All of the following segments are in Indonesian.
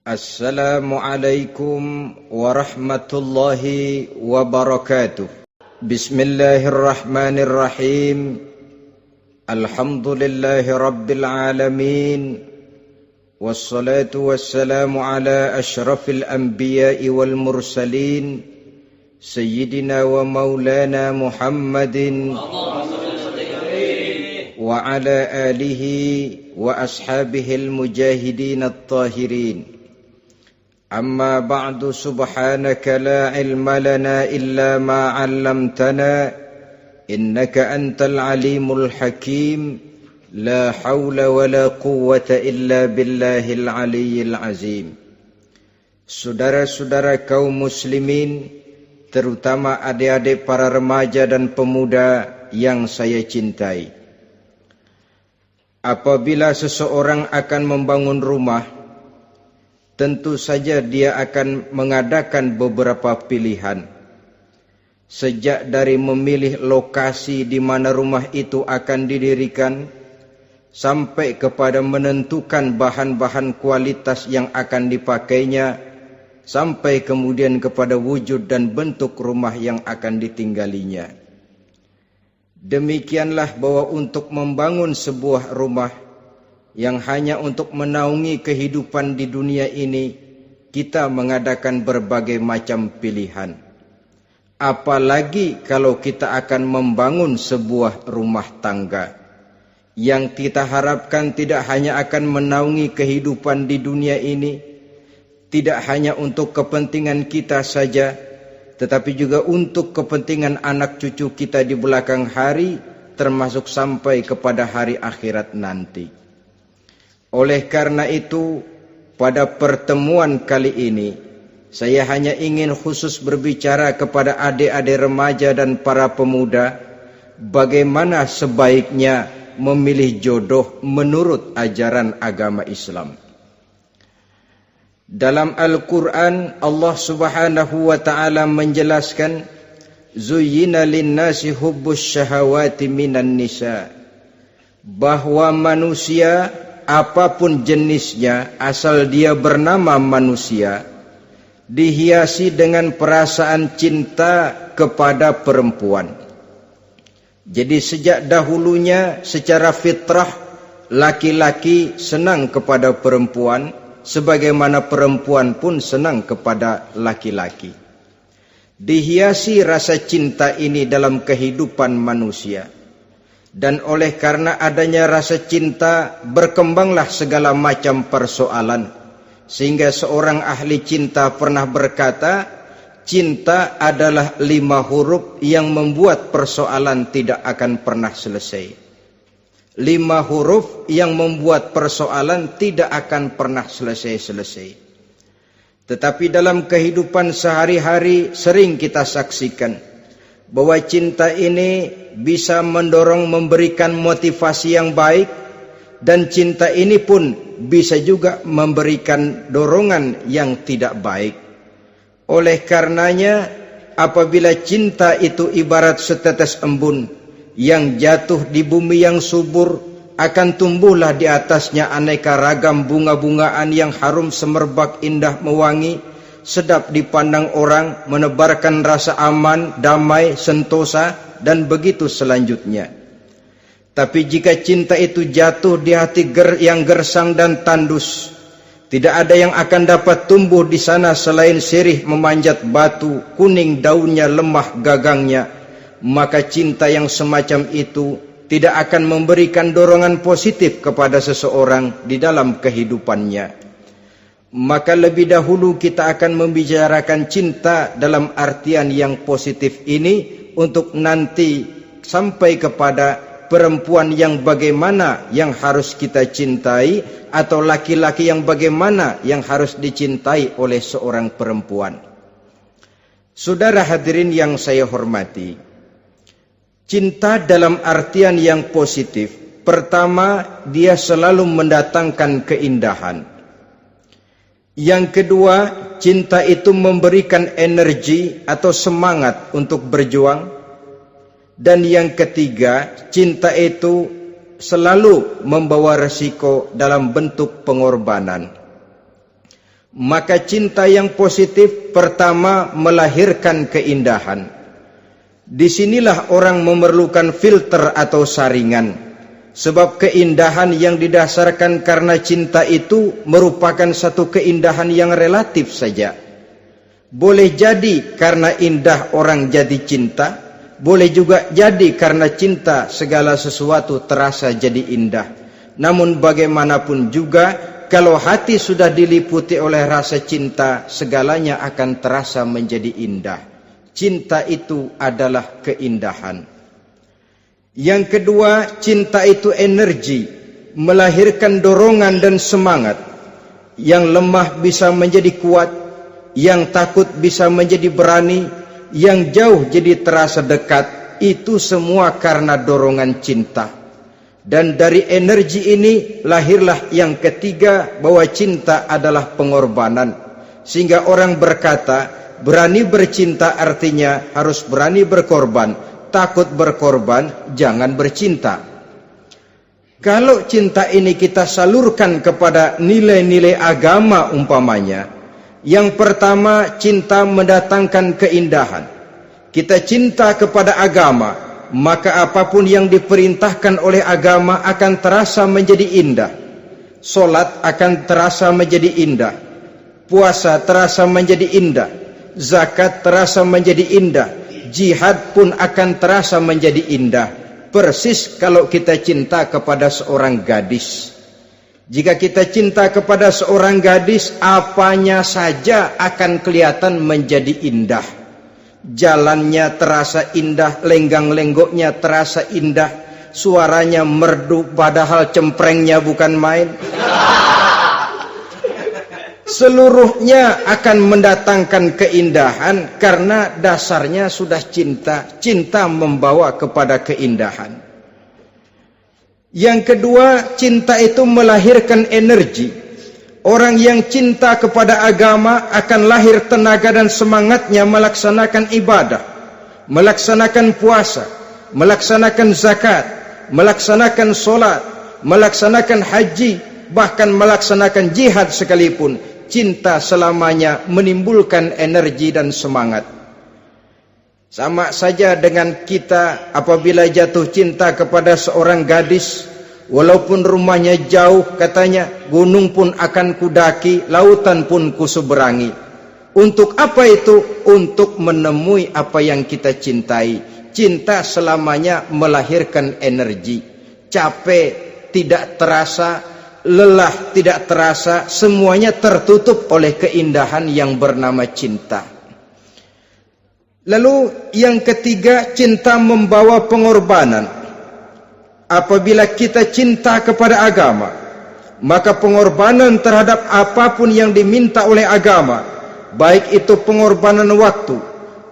Assalamualaikum warahmatullahi wabarakatuh. Bismillahirrahmanirrahim. Alhamdulillahi rabbil alamin. Wassalatu wassalamu ala ashrafil anbiya'i wal mursalin, Sayyidina wa maulana Muhammadin wa ala alihi wa ashabihil mujahidin at-tahirin. Amma ba'du, subhanaka la ilma lana illa ma 'allamtana innaka antal alimul hakim. La haula wa la quwwata illa billahil aliyyil azim. Saudara-saudara kaum muslimin, terutama adik-adik para remaja dan pemuda yang saya cintai. Apabila seseorang akan membangun rumah, tentu saja dia akan mengadakan beberapa pilihan. Sejak dari memilih lokasi di mana rumah itu akan didirikan, sampai kepada menentukan bahan-bahan kualitas yang akan dipakainya, sampai kemudian kepada wujud dan bentuk rumah yang akan ditinggalinya. Demikianlah bahwa untuk membangun sebuah rumah yang hanya untuk menaungi kehidupan di dunia ini, kita mengadakan berbagai macam pilihan. Apalagi kalau kita akan membangun sebuah rumah tangga yang kita harapkan tidak hanya akan menaungi kehidupan di dunia ini, tidak hanya untuk kepentingan kita saja, tetapi juga untuk kepentingan anak cucu kita di belakang hari, termasuk sampai kepada hari akhirat nanti. Oleh karena itu, pada pertemuan kali ini, saya hanya ingin khusus berbicara kepada adik-adik remaja dan para pemuda, bagaimana sebaiknya memilih jodoh menurut ajaran agama Islam. Dalam Al-Quran, Allah Subhanahu wa ta'ala menjelaskan, Zuyyina linnasi hubbus syahawati minan nisa, bahwa manusia apapun jenisnya, asal dia bernama manusia, dihiasi dengan perasaan cinta kepada perempuan. Jadi sejak dahulunya secara fitrah, laki-laki senang kepada perempuan, sebagaimana perempuan pun senang kepada laki-laki. Dihiasi rasa cinta ini dalam kehidupan manusia. Dan oleh karena adanya rasa cinta, berkembanglah segala macam persoalan. Sehingga seorang ahli cinta pernah berkata, cinta adalah 5 huruf yang membuat persoalan tidak akan pernah selesai. 5 huruf yang membuat persoalan tidak akan pernah selesai-selesai. Tetapi dalam kehidupan sehari-hari sering kita saksikan bahwa cinta ini bisa mendorong, memberikan motivasi yang baik, dan cinta ini pun bisa juga memberikan dorongan yang tidak baik. Oleh karenanya, apabila cinta itu ibarat setetes embun yang jatuh di bumi yang subur, akan tumbuhlah di atasnya aneka ragam bunga-bungaan yang harum semerbak, indah, mewangi, sedap dipandang orang, menebarkan rasa aman, damai, sentosa, dan begitu selanjutnya. Tapi jika cinta itu jatuh di hati yang gersang dan tandus, tidak ada yang akan dapat tumbuh di sana selain sirih memanjat batu, kuning daunnya, lemah gagangnya, maka cinta yang semacam itu tidak akan memberikan dorongan positif kepada seseorang di dalam kehidupannya. Maka lebih dahulu kita akan membicarakan cinta dalam artian yang positif ini, untuk nanti sampai kepada perempuan yang bagaimana yang harus kita cintai, atau laki-laki yang bagaimana yang harus dicintai oleh seorang perempuan. Saudara hadirin yang saya hormati, cinta dalam artian yang positif, pertama, dia selalu mendatangkan keindahan. Yang kedua, cinta itu memberikan energi atau semangat untuk berjuang. Dan yang ketiga, cinta itu selalu membawa resiko dalam bentuk pengorbanan. Maka cinta yang positif pertama melahirkan keindahan. Disinilah orang memerlukan filter atau saringan. Sebab keindahan yang didasarkan karena cinta itu merupakan satu keindahan yang relatif saja. Boleh jadi karena indah orang jadi cinta, boleh juga jadi karena cinta segala sesuatu terasa jadi indah. Namun bagaimanapun juga, kalau hati sudah diliputi oleh rasa cinta, segalanya akan terasa menjadi indah. Cinta itu adalah keindahan. Yang kedua, cinta itu energi, melahirkan dorongan dan semangat. Yang lemah bisa menjadi kuat, yang takut bisa menjadi berani, yang jauh jadi terasa dekat. Itu semua karena dorongan cinta. Dan dari energi ini lahirlah yang ketiga, bahwa cinta adalah pengorbanan. Sehingga orang berkata, berani bercinta artinya harus berani berkorban. Takut berkorban, jangan bercinta. Kalau cinta ini kita salurkan kepada nilai-nilai agama umpamanya, yang pertama, cinta mendatangkan keindahan. Kita cinta kepada agama, maka apapun yang diperintahkan oleh agama akan terasa menjadi indah. Solat akan terasa menjadi indah, puasa terasa menjadi indah, zakat terasa menjadi indah, jihad pun akan terasa menjadi indah. Persis kalau kita cinta kepada seorang gadis. Jika kita cinta kepada seorang gadis, apanya saja akan kelihatan menjadi indah. Jalannya terasa indah, lenggang-lenggoknya terasa indah, suaranya merdu padahal cemprengnya bukan main. Seluruhnya akan mendatangkan keindahan karena dasarnya sudah cinta. Cinta membawa kepada keindahan. Yang kedua, cinta itu melahirkan energi. Orang yang cinta kepada agama akan lahir tenaga dan semangatnya melaksanakan ibadah, melaksanakan puasa, melaksanakan zakat, melaksanakan solat, melaksanakan haji, bahkan melaksanakan jihad sekalipun. Cinta selamanya menimbulkan energi dan semangat. Sama saja dengan kita apabila jatuh cinta kepada seorang gadis, walaupun rumahnya jauh, katanya, gunung pun akan kudaki, lautan pun kuseberangi. Untuk apa itu? Untuk menemui apa yang kita cintai. Cinta selamanya melahirkan energi. Capek tidak terasa, lelah tidak terasa, semuanya tertutup oleh keindahan yang bernama cinta. Lalu yang ketiga, cinta membawa pengorbanan. Apabila kita cinta kepada agama, maka pengorbanan terhadap apapun yang diminta oleh agama, baik itu pengorbanan waktu,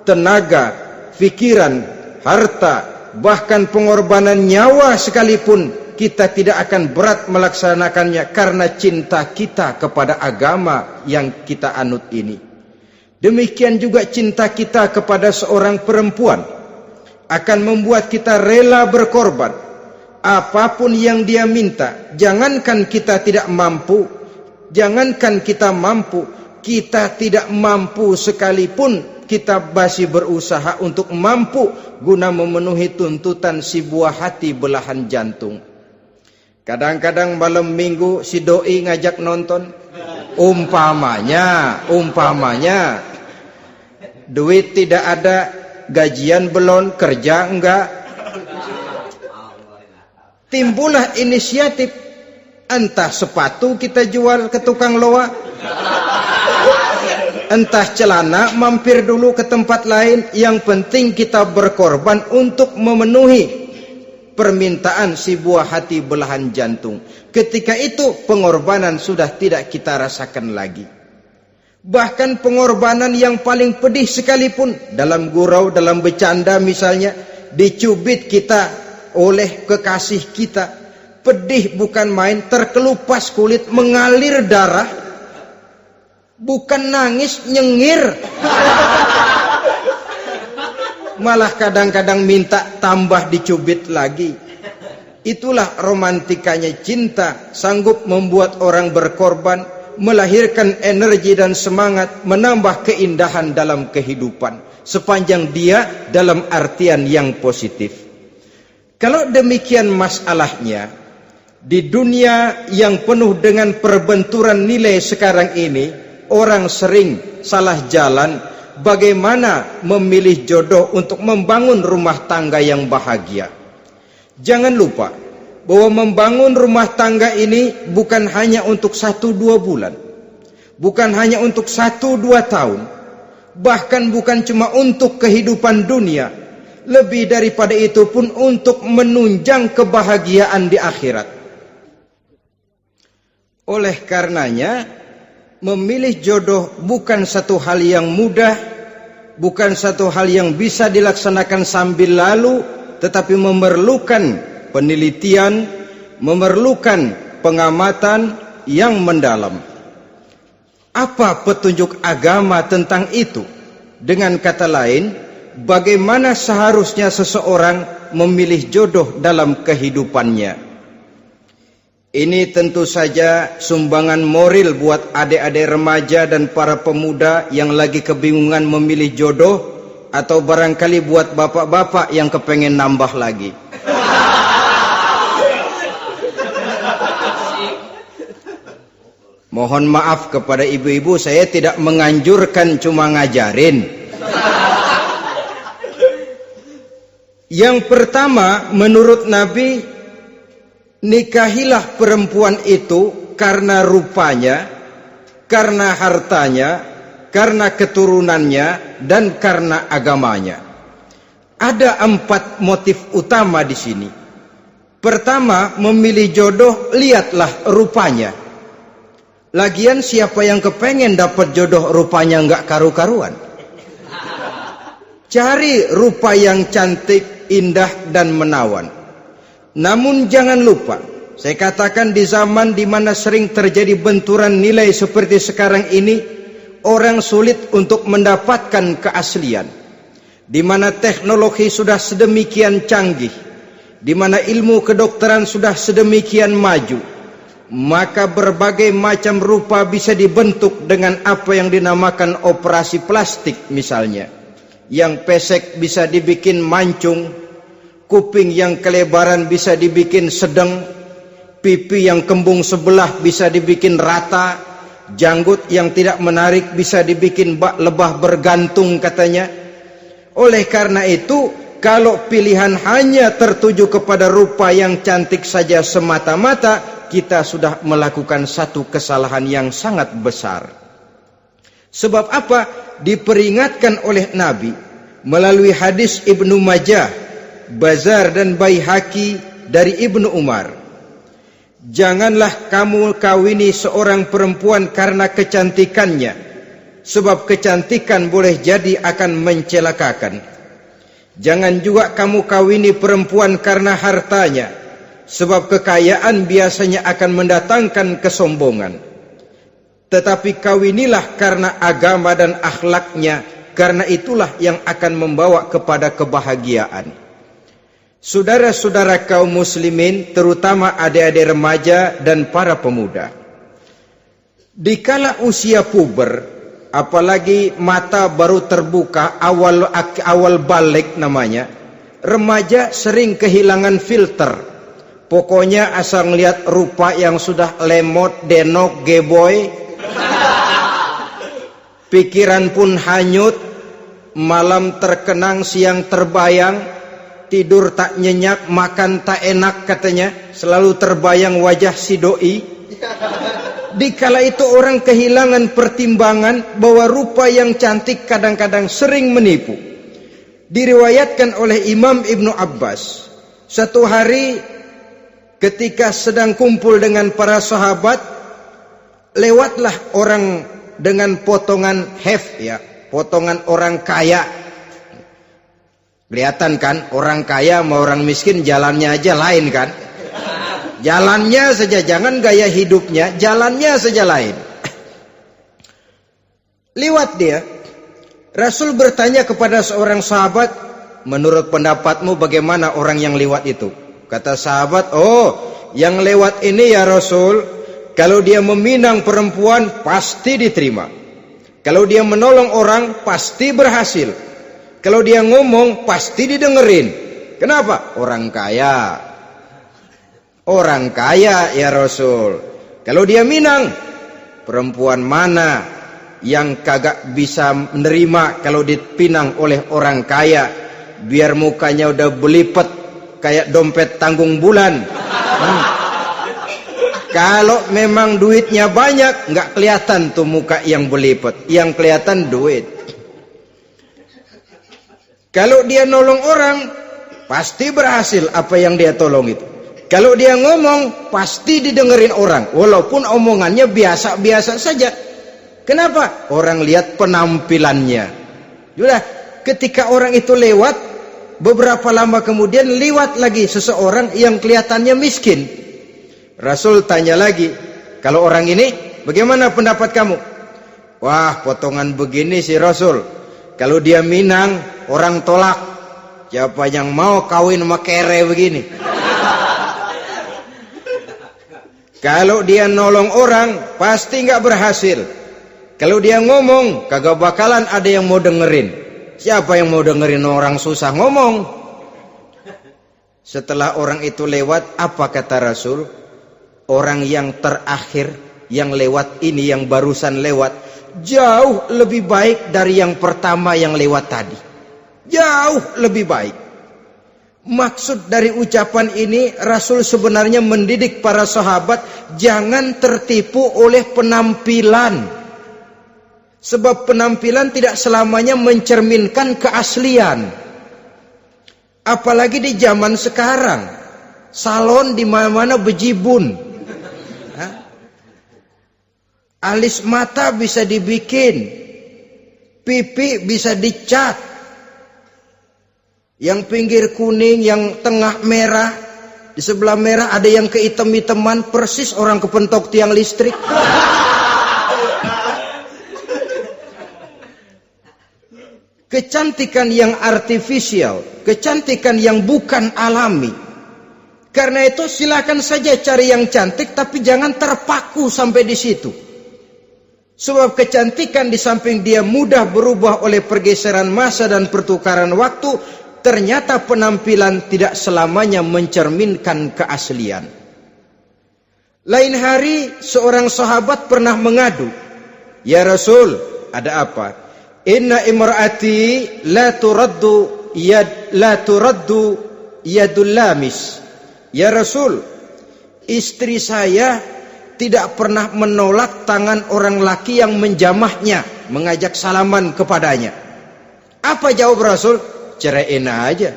tenaga, pikiran, harta, bahkan pengorbanan nyawa sekalipun, kita tidak akan berat melaksanakannya karena cinta kita kepada agama yang kita anut ini. Demikian juga cinta kita kepada seorang perempuan akan membuat kita rela berkorban. Apapun yang dia minta, jangankan kita tidak mampu, kita tidak mampu sekalipun, kita masih berusaha untuk mampu guna memenuhi tuntutan si buah hati belahan jantung. Kadang-kadang malam minggu si doi ngajak nonton, umpamanya duit tidak ada, gajian belum, kerja enggak, timbullah inisiatif, entah sepatu kita jual ke tukang loa, entah celana mampir dulu ke tempat lain, yang penting kita berkorban untuk memenuhi permintaan si buah hati belahan jantung. Ketika itu pengorbanan sudah tidak kita rasakan lagi. Bahkan pengorbanan yang paling pedih sekalipun, dalam gurau, dalam bercanda misalnya, dicubit kita oleh kekasih kita, pedih bukan main, terkelupas kulit, mengalir darah, bukan nangis, nyengir. Malah kadang-kadang minta tambah dicubit lagi. Itulah romantikanya cinta, sanggup membuat orang berkorban, melahirkan energi dan semangat, menambah keindahan dalam kehidupan, sepanjang dia dalam artian yang positif. Kalau demikian masalahnya, di dunia yang penuh dengan perbenturan nilai sekarang ini, orang sering salah jalan bagaimana memilih jodoh untuk membangun rumah tangga yang bahagia. Jangan lupa bahwa membangun rumah tangga ini bukan hanya untuk 1-2 bulan, bukan hanya untuk 1-2 tahun, bahkan bukan cuma untuk kehidupan dunia, lebih daripada itu pun untuk menunjang kebahagiaan di akhirat. Oleh karenanya, memilih jodoh bukan satu hal yang mudah, bukan satu hal yang bisa dilaksanakan sambil lalu, tetapi memerlukan penelitian, memerlukan pengamatan yang mendalam. Apa petunjuk agama tentang itu? Dengan kata lain, bagaimana seharusnya seseorang memilih jodoh dalam kehidupannya? Ini tentu saja sumbangan moral buat adik-adik remaja dan para pemuda yang lagi kebingungan memilih jodoh, atau barangkali buat bapak-bapak yang kepengen nambah lagi. Mohon maaf kepada ibu-ibu, saya tidak menganjurkan, cuma ngajarin. Yang pertama, menurut Nabi, nikahilah perempuan itu karena rupanya, karena hartanya, karena keturunannya, dan karena agamanya. Ada 4 motif utama di sini. Pertama, memilih jodoh, lihatlah rupanya. Lagian siapa yang kepengen dapat jodoh rupanya enggak karu-karuan? Cari rupa yang cantik, indah, dan menawan. Namun jangan lupa, saya katakan di zaman di mana sering terjadi benturan nilai seperti sekarang ini, orang sulit untuk mendapatkan keaslian. Di mana teknologi sudah sedemikian canggih, di mana ilmu kedokteran sudah sedemikian maju, maka berbagai macam rupa bisa dibentuk dengan apa yang dinamakan operasi plastik misalnya. Yang pesek bisa dibikin mancung, kuping yang kelebaran bisa dibikin sedang, pipi yang kembung sebelah bisa dibikin rata, janggut yang tidak menarik bisa dibikin bak lebah bergantung katanya. Oleh karena itu, kalau pilihan hanya tertuju kepada rupa yang cantik saja semata-mata, kita sudah melakukan satu kesalahan yang sangat besar. Sebab apa? Diperingatkan oleh Nabi melalui hadis Ibnu Majah, Bazar dan Baihaqi dari Ibnu Umar. Janganlah kamu kawini seorang perempuan karena kecantikannya, sebab kecantikan boleh jadi akan mencelakakan. Jangan juga kamu kawini perempuan karena hartanya, sebab kekayaan biasanya akan mendatangkan kesombongan. Tetapi kawinilah karena agama dan akhlaknya, karena itulah yang akan membawa kepada kebahagiaan. Saudara-saudara kaum muslimin, terutama adik-adik remaja dan para pemuda, dikala usia puber, apalagi mata baru terbuka, awal balik namanya, remaja sering kehilangan filter. Pokoknya asal ngelihat rupa yang sudah lemot, denok, geboy, pikiran pun hanyut, malam terkenang, siang terbayang, tidur tak nyenyak, makan tak enak katanya, selalu terbayang wajah si doi. Dikala itu orang kehilangan pertimbangan bahwa rupa yang cantik kadang-kadang sering menipu. Diriwayatkan oleh Imam Ibnu Abbas, satu hari ketika sedang kumpul dengan para sahabat, lewatlah orang dengan potongan potongan orang kaya. Kelihatan kan, orang kaya sama orang miskin jalannya aja lain kan. Jalannya saja, jangan gaya hidupnya, jalannya saja lain. Lewat dia, Rasul bertanya kepada seorang sahabat, menurut pendapatmu bagaimana orang yang lewat itu? Kata sahabat, oh yang lewat ini ya Rasul, Kalau dia meminang perempuan, pasti diterima. Kalau dia menolong orang, pasti berhasil. Kalau dia ngomong, pasti didengerin. Kenapa? Orang kaya. Orang kaya ya Rasul. Kalau dia minang, perempuan mana yang kagak bisa menerima kalau dipinang oleh orang kaya? Biar mukanya udah belipet kayak dompet tanggung bulan. Kalau memang duitnya banyak, nggak kelihatan tuh muka yang belipet, yang kelihatan duit. Kalau dia nolong orang, pasti berhasil apa yang dia tolong itu. Kalau dia ngomong, pasti didengerin orang, walaupun omongannya biasa-biasa saja. Kenapa? Orang lihat penampilannya. Sudah, ketika orang itu lewat, beberapa lama kemudian lewat lagi seseorang yang kelihatannya miskin. Rasul tanya lagi, kalau orang ini bagaimana pendapat kamu? Wah, potongan begini sih Rasul. Kalau dia minang, orang tolak. Siapa yang mau kawin sama kere begini? Kalau dia nolong orang, pasti nggak berhasil. Kalau dia ngomong, kagak bakalan ada yang mau dengerin. Siapa yang mau dengerin orang susah ngomong? Setelah orang itu lewat, apa kata Rasul? Orang yang terakhir yang lewat ini, yang barusan lewat, jauh lebih baik dari yang pertama yang lewat tadi. Jauh lebih baik. Maksud dari ucapan ini, Rasul sebenarnya mendidik para sahabat jangan tertipu oleh penampilan. Sebab penampilan tidak selamanya mencerminkan keaslian. Apalagi di zaman sekarang, salon di mana-mana bejibun. Alis mata bisa dibikin, pipi bisa dicat, yang pinggir kuning, yang tengah merah, di sebelah merah ada yang kehitam-hitaman, persis orang kepentok tiang listrik. Kecantikan yang artifisial, kecantikan yang bukan alami. Karena itu silakan saja cari yang cantik, tapi jangan terpaku sampai di situ. Sebab kecantikan di samping dia mudah berubah oleh pergeseran masa dan pertukaran waktu, ternyata penampilan tidak selamanya mencerminkan keaslian. Lain hari seorang sahabat pernah mengadu, "Ya Rasul, ada apa? Inna imraati la turaddu yadul lamis." Ya Rasul, istri saya tidak pernah menolak tangan orang laki yang menjamahnya, mengajak salaman kepadanya. Apa jawab Rasul? Ceraiin aja.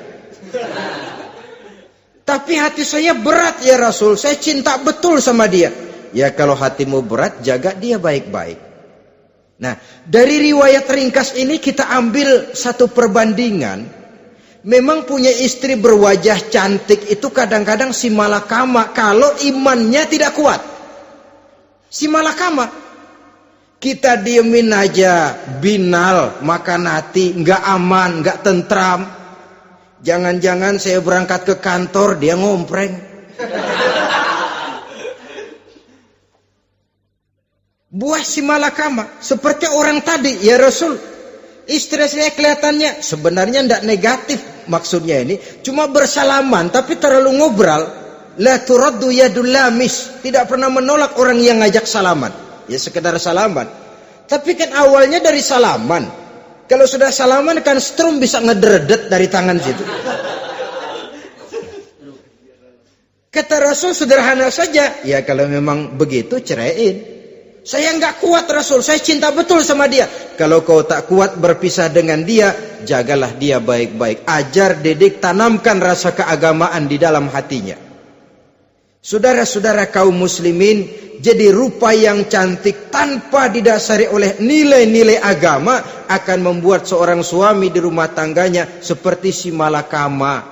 Tapi hati saya berat ya Rasul, saya cinta betul sama dia. Ya kalau hatimu berat, jaga dia baik-baik. Nah, dari riwayat ringkas ini kita ambil satu perbandingan. Memang punya istri berwajah cantik itu kadang-kadang si malakama kalau imannya tidak kuat. Si malakama, kita diemin aja, binal, makan hati, nggak aman, nggak tentram. Jangan-jangan saya berangkat ke kantor, dia ngompreng. Buah si malakama, seperti orang tadi, ya Rasul. Istri saya kelihatannya sebenarnya tidak negatif maksudnya ini, cuma bersalaman, tapi terlalu ngobrol. La turaddu yadul lamis, tidak pernah menolak orang yang ngajak salaman. Ya sekedar salaman. Tapi kan awalnya dari salaman. Kalau sudah salaman kan strum bisa ngederdet dari tangan situ. Kata Rasul sederhana saja, ya kalau memang begitu ceraiin. Saya nggak kuat Rasul, saya cinta betul sama dia. Kalau kau tak kuat berpisah dengan dia, jagalah dia baik-baik. Ajar, didik, tanamkan rasa keagamaan di dalam hatinya. Saudara-saudara kaum muslimin, jadi rupa yang cantik tanpa didasari oleh nilai-nilai agama akan membuat seorang suami di rumah tangganya seperti si malakama.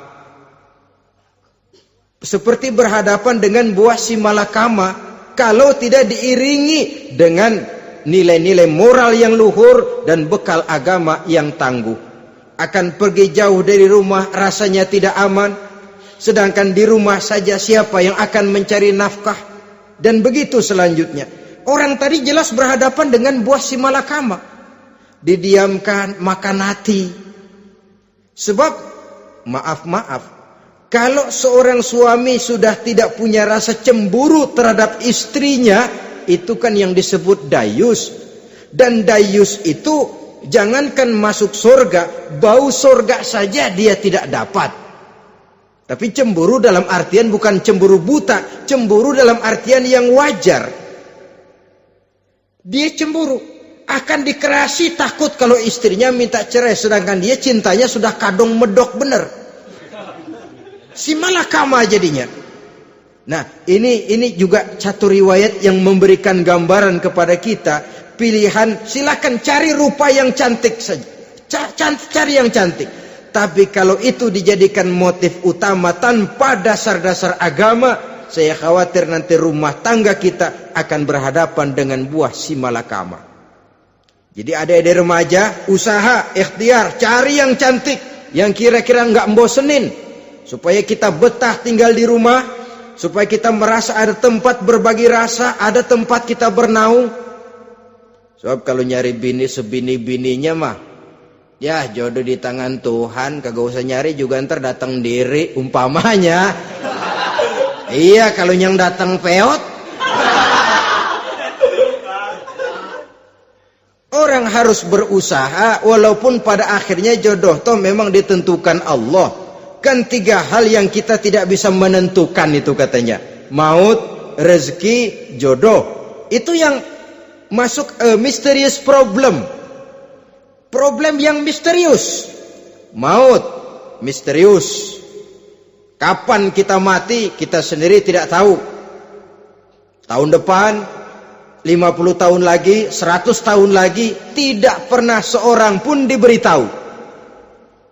Seperti berhadapan dengan buah si malakama, kalau tidak diiringi dengan nilai-nilai moral yang luhur dan bekal agama yang tangguh. Akan pergi jauh dari rumah rasanya tidak aman. Sedangkan di rumah saja siapa yang akan mencari nafkah? Dan begitu selanjutnya. Orang tadi jelas berhadapan dengan buah si malakama. Didiamkan, makan hati. Sebab, maaf, kalau seorang suami sudah tidak punya rasa cemburu terhadap istrinya, itu kan yang disebut dayus. Dan dayus itu, jangankan masuk surga, bau surga saja dia tidak dapat. Tapi cemburu dalam artian bukan cemburu buta, cemburu dalam artian yang wajar. Dia cemburu, akan dikerasi takut kalau istrinya minta cerai, sedangkan dia cintanya sudah kadung medok bener. Si malakama jadinya. Nah, ini juga satu riwayat yang memberikan gambaran kepada kita. Pilihan, silakan cari rupa yang cantik saja. Cari yang cantik. Tapi kalau itu dijadikan motif utama tanpa dasar-dasar agama, saya khawatir nanti rumah tangga kita akan berhadapan dengan buah si malakama. Jadi adik-adik remaja, usaha, ikhtiar, cari yang cantik, yang kira-kira nggak membosenin, supaya kita betah tinggal di rumah, supaya kita merasa ada tempat berbagi rasa, ada tempat kita bernaung. Sebab kalau nyari bini sebini-bininya mah, ya jodoh di tangan Tuhan, kagak usah nyari juga ntar datang diri umpamanya. Iya, kalau yang datang peot. Orang harus berusaha, walaupun pada akhirnya jodoh toh memang ditentukan Allah. Kan 3 hal yang kita tidak bisa menentukan itu katanya. Maut, rezeki, jodoh. Itu yang masuk mysterious problem. Problem yang misterius. Maut, misterius. Kapan kita mati, kita sendiri tidak tahu. Tahun depan, 50 tahun lagi, 100 tahun lagi, tidak pernah seorang pun diberitahu.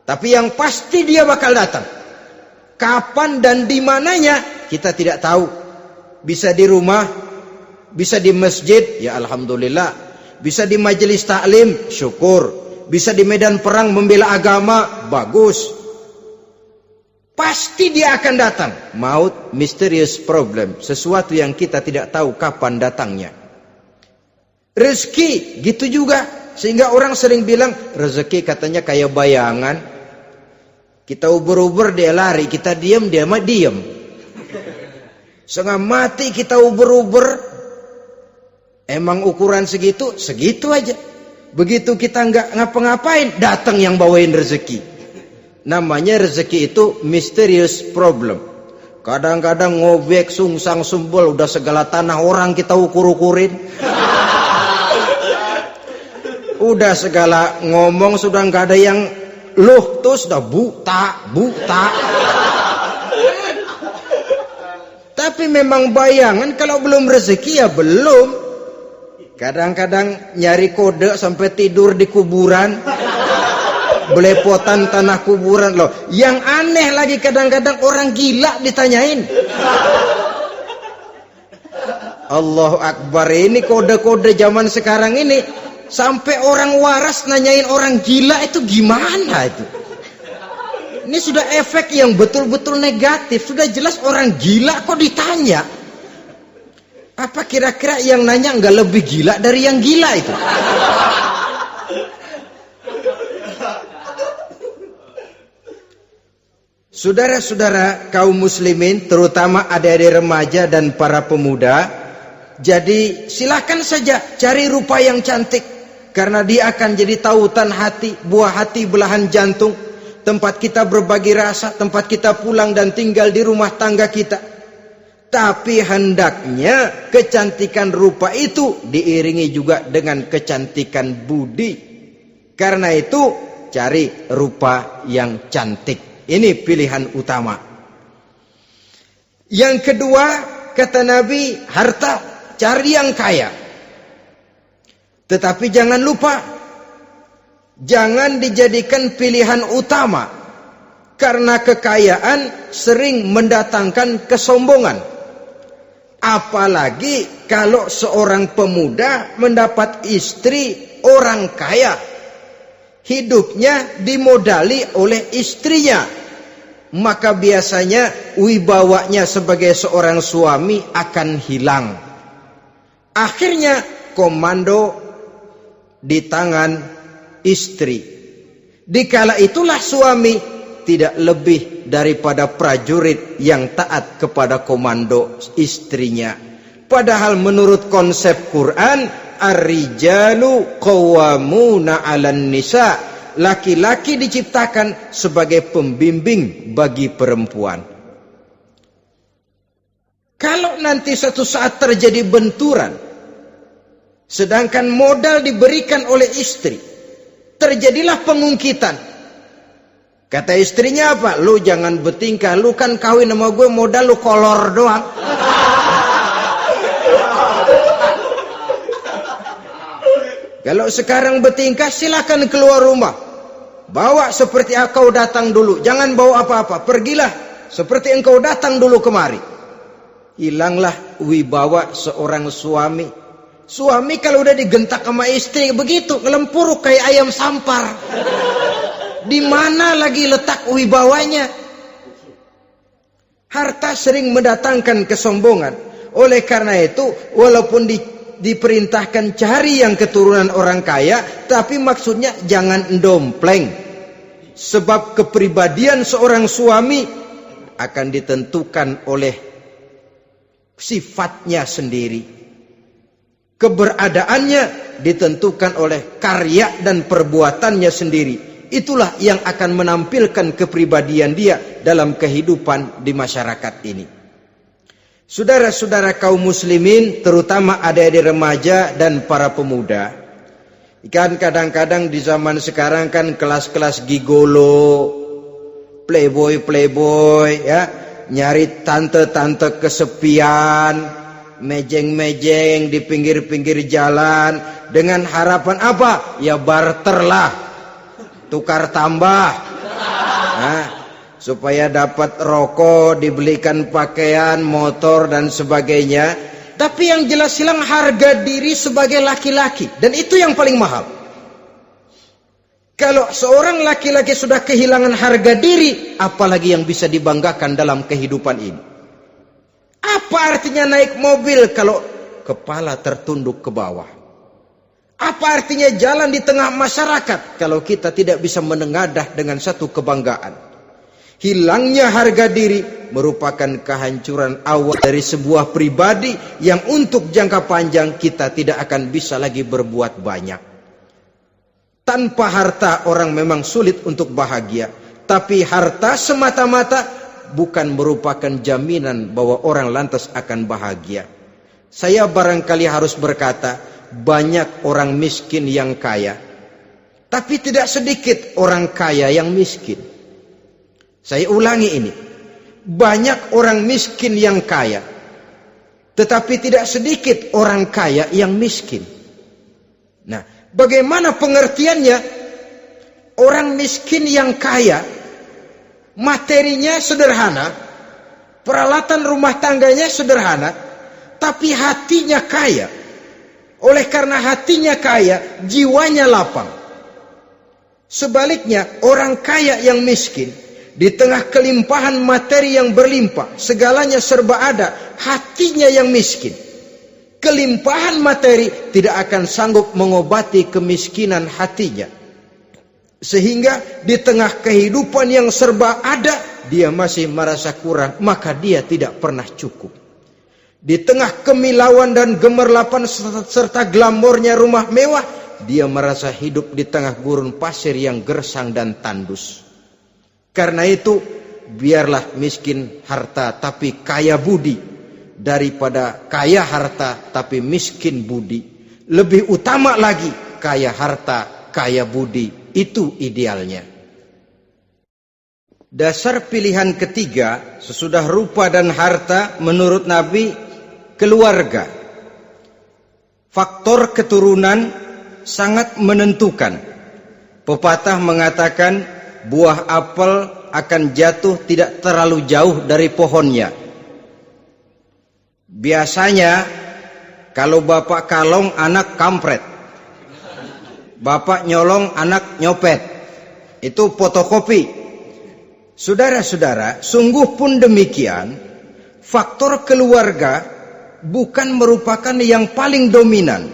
Tapi yang pasti dia bakal datang. Kapan dan di mananya, kita tidak tahu. Bisa di rumah, bisa di masjid, ya alhamdulillah. Bisa di majelis taklim, syukur. Bisa di medan perang membela agama, bagus. Pasti dia akan datang. Maut, mysterious problem. Sesuatu yang kita tidak tahu kapan datangnya. Rezeki, gitu juga. Sehingga orang sering bilang, rezeki katanya kayak bayangan. Kita uber-uber, dia lari. Kita diam, dia mah diam. Setengah mati kita uber-uber. Emang ukuran segitu, segitu aja. Begitu kita nggak ngapa-ngapain, datang yang bawain rezeki. Namanya rezeki itu mysterious problem. Kadang-kadang ngobek, sungsang, sumbul, udah segala tanah orang kita ukur-ukurin. Udah segala ngomong sudah nggak ada yang loh, tuh sudah buta. Tapi memang bayangan, kalau belum rezeki ya belum. Kadang-kadang nyari kode sampai tidur di kuburan. Belepotan tanah kuburan loh. Yang aneh lagi kadang-kadang orang gila ditanyain. Allahu Akbar, ini kode-kode zaman sekarang ini. Sampai orang waras nanyain orang gila, itu gimana itu? Ini sudah efek yang betul-betul negatif. Sudah jelas orang gila kok ditanya. Apa kira-kira yang nanya nggak lebih gila dari yang gila itu? Saudara-saudara kaum muslimin, terutama adik-adik remaja dan para pemuda, jadi silakan saja cari rupa yang cantik, karena dia akan jadi tautan hati, buah hati belahan jantung, tempat kita berbagi rasa, tempat kita pulang dan tinggal di rumah tangga kita. Tapi hendaknya kecantikan rupa itu diiringi juga dengan kecantikan budi. Karena itu cari rupa yang cantik. Ini pilihan utama. Yang kedua, kata Nabi, harta, cari yang kaya. Tetapi jangan lupa, jangan dijadikan pilihan utama. Karena kekayaan sering mendatangkan kesombongan. Apalagi kalau seorang pemuda mendapat istri orang kaya. Hidupnya dimodali oleh istrinya. maka biasanya wibawanya sebagai seorang suami akan hilang. Akhirnya komando di tangan istri. Dikala itulah suami tidak lebih daripada prajurit yang taat kepada komando istrinya. Padahal menurut konsep Quran, ar-rijalu qawwamuna 'alan nisa, laki-laki diciptakan sebagai pembimbing bagi perempuan. Kalau nanti suatu saat terjadi benturan, sedangkan modal diberikan oleh istri, terjadilah pengungkitan. Kata istrinya apa? Lu jangan bertingkah, lu kan kawin sama gue modal lu kolor doang. Kalau sekarang bertingkah silakan keluar rumah. Bawa seperti engkau datang dulu, jangan bawa apa-apa. Pergilah seperti engkau datang dulu kemari. Hilanglah wibawa seorang suami. Suami kalau udah digentak sama istri begitu, ngelempuruk kayak ayam sampar. Di mana lagi letak wibawanya? Harta sering mendatangkan kesombongan. Oleh karena itu, walaupun diperintahkan cari yang keturunan orang kaya, tapi maksudnya jangan dompleng. Sebab kepribadian seorang suami akan ditentukan oleh sifatnya sendiri. Keberadaannya ditentukan oleh karya dan perbuatannya sendiri. Itulah yang akan menampilkan kepribadian dia dalam kehidupan di masyarakat ini. Saudara-saudara kaum muslimin, terutama adik-adik remaja dan para pemuda, kan kadang-kadang di zaman sekarang kan kelas-kelas gigolo, playboy ya, nyari tante-tante kesepian, mejeng-mejeng di pinggir-pinggir jalan dengan harapan apa? Ya barter lah, tukar tambah. Nah, supaya dapat rokok, dibelikan pakaian, motor dan sebagainya. Tapi yang jelas hilang harga diri sebagai laki-laki, dan itu yang paling mahal. Kalau seorang laki-laki sudah kehilangan harga diri, apalagi yang bisa dibanggakan dalam kehidupan ini? Apa artinya naik mobil kalau kepala tertunduk ke bawah? Apa artinya jalan di tengah masyarakat kalau kita tidak bisa menengadah dengan satu kebanggaan? Hilangnya harga diri merupakan kehancuran awal dari sebuah pribadi yang untuk jangka panjang kita tidak akan bisa lagi berbuat banyak. Tanpa harta orang memang sulit untuk bahagia, tapi harta semata-mata bukan merupakan jaminan bahwa orang lantas akan bahagia. Saya barangkali harus berkata, banyak orang miskin yang kaya, tapi tidak sedikit orang kaya yang miskin. Saya ulangi ini, banyak orang miskin yang kaya, tetapi tidak sedikit orang kaya yang miskin. Nah, bagaimana pengertiannya? Orang miskin yang kaya, materinya sederhana, peralatan rumah tangganya sederhana, tapi hatinya kaya. Oleh karena hatinya kaya, jiwanya lapang. Sebaliknya, orang kaya yang miskin, di tengah kelimpahan materi yang berlimpah, segalanya serba ada, hatinya yang miskin. Kelimpahan materi tidak akan sanggup mengobati kemiskinan hatinya. Sehingga di tengah kehidupan yang serba ada, dia masih merasa kurang, maka dia tidak pernah cukup. Di tengah kemilauan dan gemerlapan serta glamornya rumah mewah, dia merasa hidup di tengah gurun pasir yang gersang dan tandus. Karena itu, biarlah miskin harta tapi kaya budi, daripada kaya harta tapi miskin budi. Lebih utama lagi kaya harta, kaya budi. Itu idealnya. Dasar pilihan ketiga sesudah rupa dan harta menurut Nabi, keluarga. Faktor keturunan sangat menentukan. Pepatah mengatakan, buah apel akan jatuh tidak terlalu jauh dari pohonnya. Biasanya kalau bapak kalong, anak kampret. Bapak nyolong, anak nyopet. Itu fotokopi. Saudara-saudara, sungguh pun demikian, faktor keluarga bukan merupakan yang paling dominan,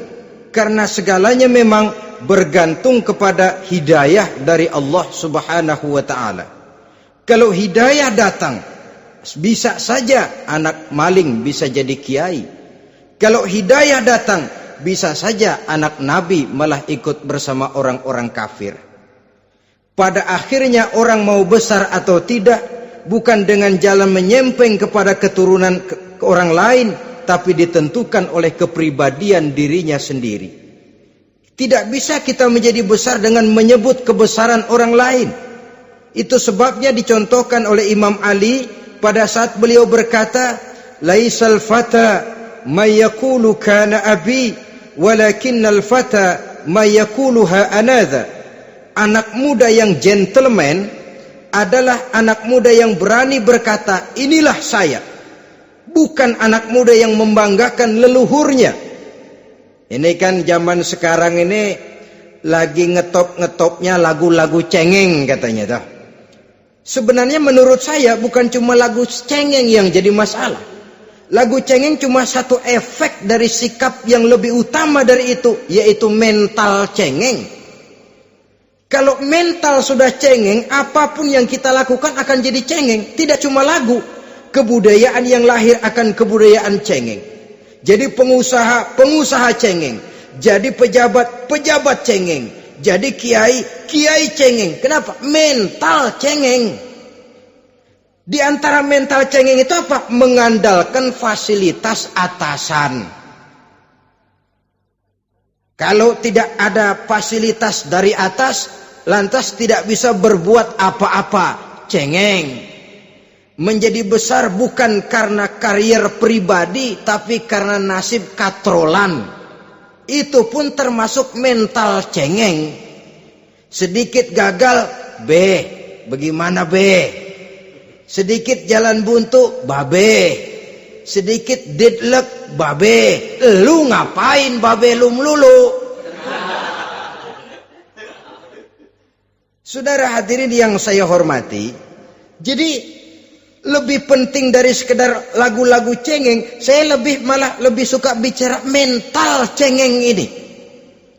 karena segalanya memang bergantung kepada hidayah dari Allah Subhanahu wa ta'ala. Kalau hidayah datang, bisa saja anak maling bisa jadi kiai. Kalau hidayah datang, bisa saja anak nabi malah ikut bersama orang-orang kafir. Pada akhirnya orang mau besar atau tidak bukan dengan jalan menyempeng kepada keturunan orang lain, tapi ditentukan oleh kepribadian dirinya sendiri. Tidak bisa kita menjadi besar dengan menyebut kebesaran orang lain. Itu sebabnya dicontohkan oleh Imam Ali pada saat beliau berkata, "Laisal fata may yaqulu kana abi, walakinnal fata may yaquluha anadha." Anak muda yang gentleman adalah anak muda yang berani berkata, inilah saya. Bukan anak muda yang membanggakan leluhurnya. Ini kan zaman sekarang ini lagi ngetop-ngetopnya lagu-lagu cengeng katanya dah. Sebenarnya menurut saya bukan cuma lagu cengeng yang jadi masalah. Lagu cengeng cuma satu efek dari sikap yang lebih utama dari itu, yaitu mental cengeng. Kalau mental sudah cengeng, apapun yang kita lakukan akan jadi cengeng. Tidak cuma lagu, kebudayaan yang lahir akan kebudayaan cengeng. Jadi pengusaha cengeng. Jadi pejabat cengeng. Jadi kiai cengeng. Kenapa? Mental cengeng. Di antara mental cengeng itu apa? Mengandalkan fasilitas atasan. Kalau tidak ada fasilitas dari atas, lantas tidak bisa berbuat apa-apa, cengeng. Menjadi besar bukan karena karier pribadi, tapi karena nasib katrolan. Itu pun termasuk mental cengeng. Sedikit gagal, bagaimana sedikit jalan buntu, sedikit deadlock, lu ngapain lu melulu? Saudara hadirin yang saya hormati, jadi lebih penting dari sekedar lagu-lagu cengeng, saya malah lebih suka bicara mental cengeng ini.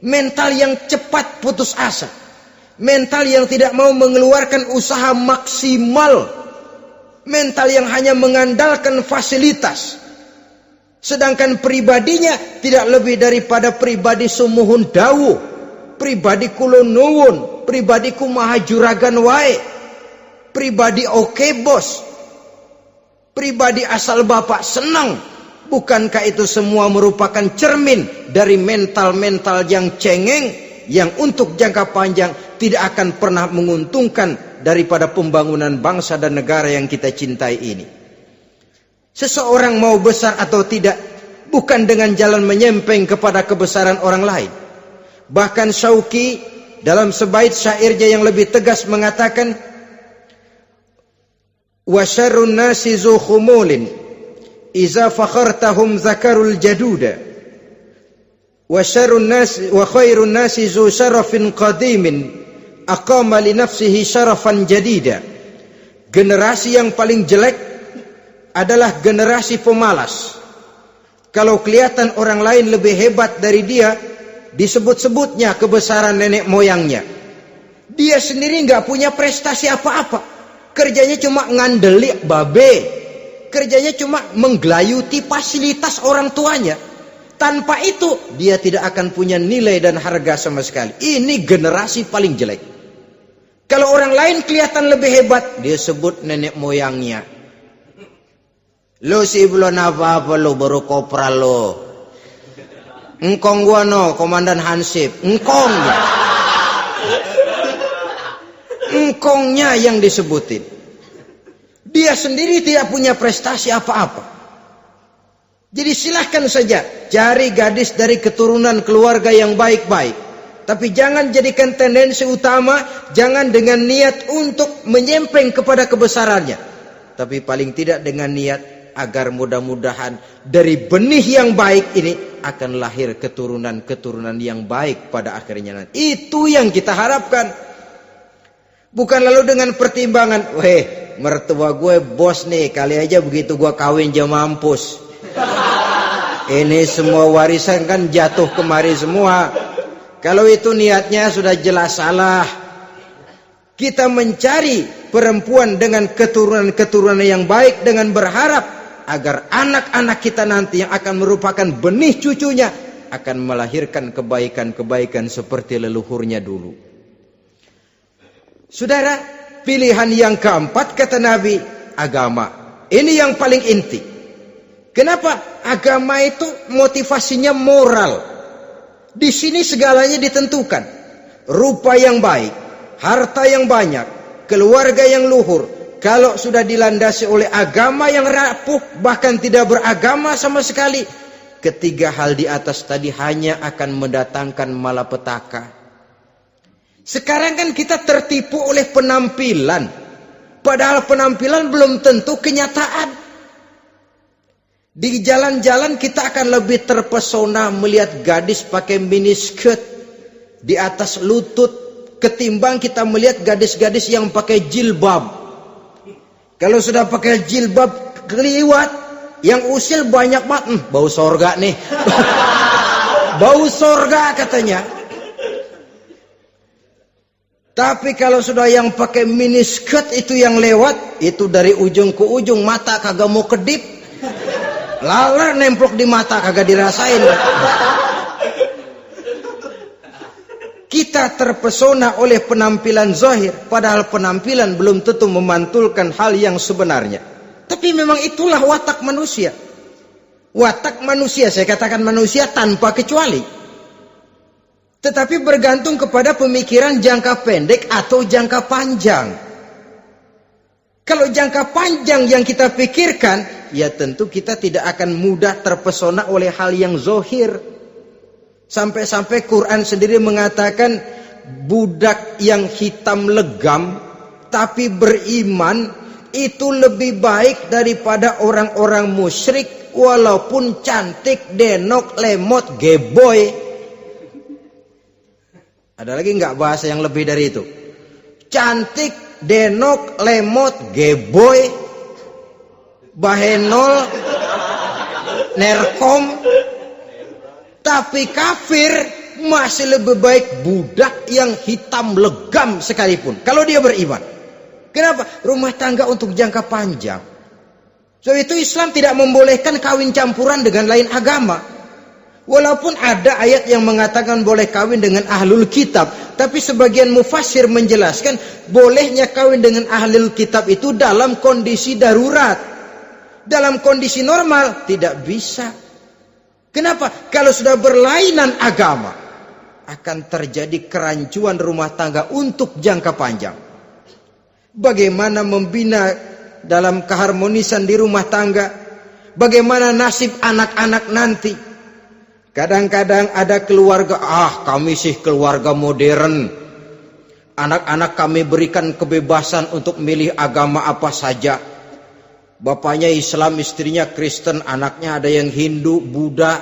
Mental yang cepat putus asa. Mental yang tidak mau mengeluarkan usaha maksimal. Mental yang hanya mengandalkan fasilitas. Sedangkan pribadinya tidak lebih daripada pribadi sumuhun dawu, pribadi kulon nuwun, pribadi kumaha juragan wae, pribadi oke bos, pribadi asal bapak senang. Bukankah itu semua merupakan cermin dari mental-mental yang cengeng, yang untuk jangka panjang tidak akan pernah menguntungkan daripada pembangunan bangsa dan negara yang kita cintai ini. Seseorang mau besar atau tidak bukan dengan jalan menyempeng kepada kebesaran orang lain. Bahkan Syauqi dalam sebait syairnya yang lebih tegas mengatakan, wa syarrun nasi zu khumulin iza fakhartahum zakarul jaduda wa syarrun nasi wa khairun nasi zu syarafin qadimin aqama li nafsihi syarafan jadida. Generasi yang paling jelek adalah generasi pemalas. Kalau kelihatan orang lain lebih hebat dari dia, disebut-sebutnya kebesaran nenek moyangnya. Dia sendiri nggak punya prestasi apa-apa. Kerjanya cuma ngandeli babe. Kerjanya cuma menggelayuti fasilitas orang tuanya. Tanpa itu dia tidak akan punya nilai dan harga sama sekali. Ini generasi paling jelek. Kalau orang lain kelihatan lebih hebat, dia sebut nenek moyangnya. Lo sih belum apa-apa lo, baru kopral lo. Engkong gua no, komandan Hansip. Engkongnya yang disebutin. Dia sendiri tidak punya prestasi apa-apa. Jadi silahkan saja cari gadis dari keturunan keluarga yang baik-baik. Tapi jangan jadikan tendensi utama, jangan dengan niat untuk menyempeng kepada kebesarannya. Tapi paling tidak dengan niat agar mudah-mudahan dari benih yang baik ini akan lahir keturunan-keturunan yang baik pada akhirnya nanti. Itu yang kita harapkan. Bukan lalu dengan pertimbangan, weh, mertua gue bos nih, kali aja begitu gue kawin dia mampus. Ini semua warisan kan jatuh kemari semua. Kalau itu niatnya sudah jelas salah. Kita mencari perempuan dengan keturunan-keturunan yang baik dengan berharap agar anak-anak kita nanti yang akan merupakan benih cucunya akan melahirkan kebaikan-kebaikan seperti leluhurnya dulu. Saudara, pilihan yang keempat kata Nabi, agama. Ini yang paling inti. Kenapa? Agama itu motivasinya moral. Di sini segalanya ditentukan. Rupa yang baik, harta yang banyak, keluarga yang luhur. Kalau sudah dilandasi oleh agama yang rapuh, bahkan tidak beragama sama sekali, ketiga hal di atas tadi hanya akan mendatangkan malapetaka. Sekarang kan kita tertipu oleh penampilan, padahal penampilan belum tentu kenyataan. Di jalan-jalan kita akan lebih terpesona melihat gadis pakai miniskirt di atas lutut ketimbang kita melihat gadis-gadis yang pakai jilbab. Kalau sudah pakai jilbab keliwat, yang usil banyak banget, bau sorga nih. Bau sorga katanya. Tapi kalau sudah yang pakai miniskirt itu yang lewat, itu dari ujung ke ujung mata kagak mau kedip. Laler nemplok di mata kagak dirasain. Kita terpesona oleh penampilan zahir, padahal penampilan belum tentu memantulkan hal yang sebenarnya. Tapi memang itulah watak manusia. Watak manusia, saya katakan manusia tanpa kecuali. Tetapi bergantung kepada pemikiran jangka pendek atau jangka panjang. Kalau jangka panjang yang kita pikirkan, ya tentu kita tidak akan mudah terpesona oleh hal yang zahir. Sampai-sampai Quran sendiri mengatakan budak yang hitam legam tapi beriman itu lebih baik daripada orang-orang musyrik walaupun cantik, denok, lemot, geboy. Ada lagi nggak bahasa yang lebih dari itu? Cantik, denok, lemot, geboy, bahenol, nerkom. Tapi kafir masih lebih baik budak yang hitam legam sekalipun. Kalau dia beriman. Kenapa? Rumah tangga untuk jangka panjang. Sebab itu Islam tidak membolehkan kawin campuran dengan lain agama. Walaupun ada ayat yang mengatakan boleh kawin dengan ahlul kitab. Tapi sebagian mufassir menjelaskan bolehnya kawin dengan ahlul kitab itu dalam kondisi darurat. Dalam kondisi normal tidak bisa. Kenapa? Kalau sudah berlainan agama, akan terjadi kerancuan rumah tangga untuk jangka panjang. Bagaimana membina dalam keharmonisan di rumah tangga? Bagaimana nasib anak-anak nanti? Kadang-kadang ada keluarga, kami sih keluarga modern. Anak-anak kami berikan kebebasan untuk milih agama apa saja. Bapaknya Islam, istrinya Kristen, anaknya ada yang Hindu, Buddha.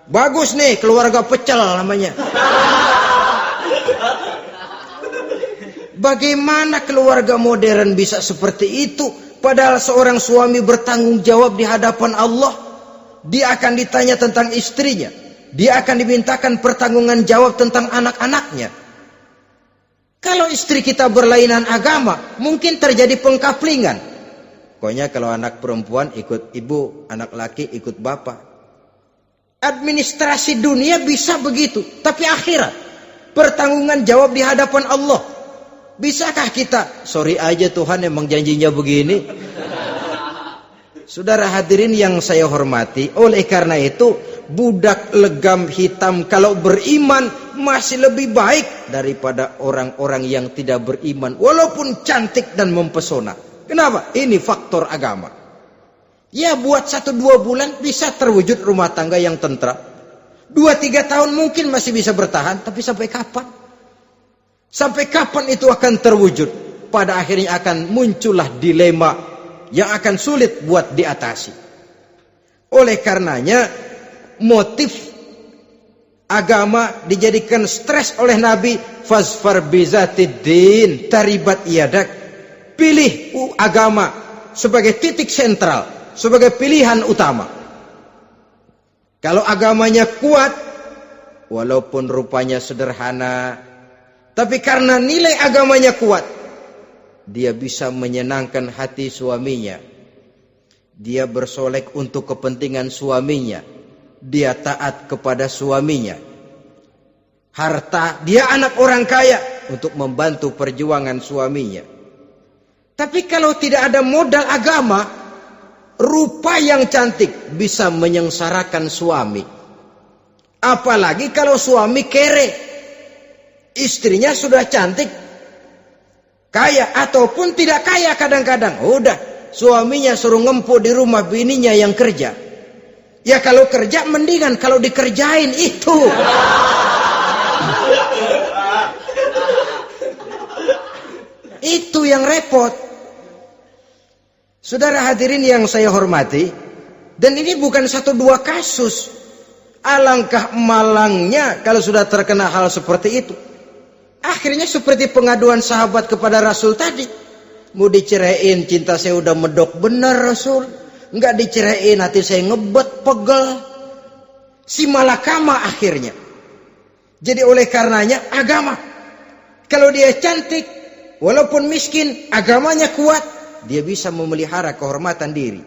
Bagus nih, keluarga pecel namanya. Bagaimana keluarga modern bisa seperti itu? Padahal seorang suami bertanggung jawab di hadapan Allah. Dia akan ditanya tentang istrinya. Dia akan dimintakan pertanggungan jawab tentang anak-anaknya. Kalau istri kita berlainan agama, mungkin terjadi pengkaplingan. Pokoknya kalau anak perempuan ikut ibu, anak laki ikut bapak. Administrasi dunia bisa begitu, tapi akhirat pertanggungan jawab di hadapan Allah. Bisakah kita? Sorry aja Tuhan emang janjinya begini. Saudara hadirin yang saya hormati, oleh karena itu budak legam hitam kalau beriman masih lebih baik daripada orang-orang yang tidak beriman walaupun cantik dan mempesona. Kenapa? Ini faktor agama. Ya buat 1-2 bulan bisa terwujud rumah tangga yang tentram. 2-3 tahun mungkin masih bisa bertahan. Tapi sampai kapan? Sampai kapan itu akan terwujud? Pada akhirnya akan muncullah dilema yang akan sulit buat diatasi. Oleh karenanya motif Agama dijadikan stres oleh Nabi. Fazfar bizatiddin taribat yadak. Pilih agama sebagai titik sentral, sebagai pilihan utama. Kalau agamanya kuat, walaupun rupanya sederhana, tapi karena nilai agamanya kuat, dia bisa menyenangkan hati suaminya. Dia bersolek untuk kepentingan suaminya. Dia taat kepada suaminya. Harta, dia anak orang kaya untuk membantu perjuangan suaminya. Tapi kalau tidak ada modal agama, rupa yang cantik bisa menyengsarakan suami. Apalagi kalau suami kere. Istrinya sudah cantik, kaya ataupun tidak kaya kadang-kadang. Udah, suaminya suruh ngempuk di rumah, bininya yang kerja. Ya kalau kerja mendingan kalau dikerjain itu. Itu yang repot. Saudara hadirin yang saya hormati, dan ini bukan 1-2 kasus. Alangkah malangnya kalau sudah terkena hal seperti itu. Akhirnya seperti pengaduan sahabat kepada Rasul tadi. Mau diceraiin, cinta saya udah medok benar Rasul. Enggak diceraiin, hati saya ngebet, pegel. Si malakama akhirnya. Jadi oleh karenanya agama. Kalau dia cantik, walaupun miskin, agamanya kuat, dia bisa memelihara kehormatan diri.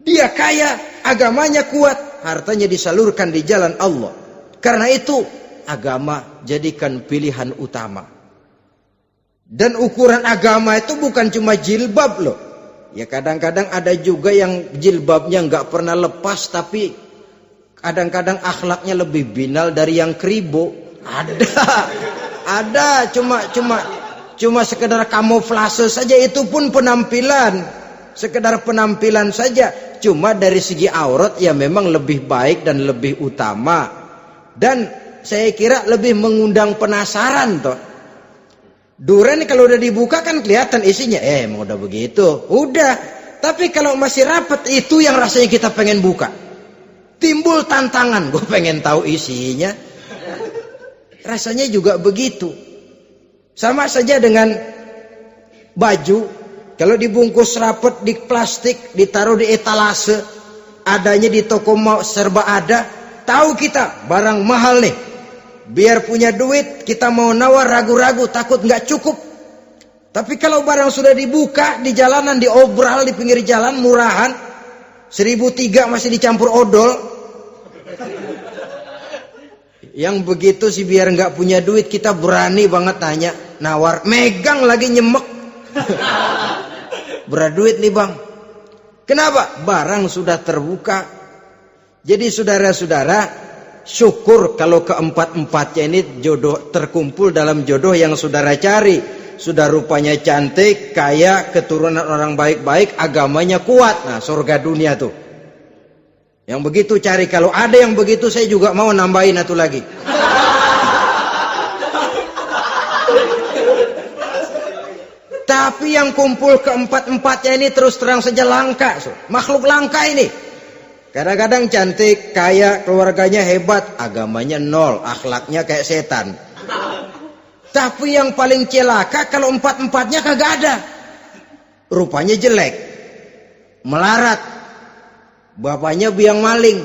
Dia kaya, agamanya kuat, hartanya disalurkan di jalan Allah. Karena itu, agama jadikan pilihan utama. Dan ukuran agama itu bukan cuma jilbab loh. Ya kadang-kadang ada juga yang jilbabnya nggak pernah lepas, tapi kadang-kadang akhlaknya lebih binal dari yang kribo. Ada cuma sekedar kamuflase saja, itu pun penampilan, sekedar penampilan saja. Cuma dari segi aurat ya memang lebih baik dan lebih utama, dan saya kira lebih mengundang penasaran toh. Duren kalau udah dibuka kan kelihatan isinya. Emang udah begitu. Udah. Tapi kalau masih rapat, itu yang rasanya kita pengen buka. Timbul tantangan. Gue pengen tahu isinya. Rasanya juga begitu. Sama saja dengan baju. Kalau dibungkus rapat di plastik, ditaruh di etalase, adanya di toko serba ada. Tahu kita barang mahal nih. Biar punya duit, kita mau nawar ragu-ragu, takut nggak cukup. Tapi kalau barang sudah dibuka di jalanan, diobral di pinggir jalan, murahan, 1.003 masih dicampur odol. Yang begitu sih biar nggak punya duit, kita berani banget tanya, nawar, megang lagi nyemek. Berat duit nih bang. Kenapa? Barang sudah terbuka. Jadi saudara-saudara, syukur kalau keempat-empatnya ini jodoh terkumpul dalam jodoh yang saudara cari. Sudah rupanya cantik, kaya, keturunan orang baik-baik, agamanya kuat. Nah, surga dunia tuh. Yang begitu cari. Kalau ada yang begitu, saya juga mau nambahin satu lagi. Tapi yang kumpul keempat-empatnya ini terus terang saja langka. Makhluk langka ini. Kadang-kadang cantik, kaya, keluarganya hebat, agamanya nol, akhlaknya kayak setan. Tapi yang paling celaka kalau empat-empatnya kagak ada. Rupanya jelek, melarat, bapaknya biang maling,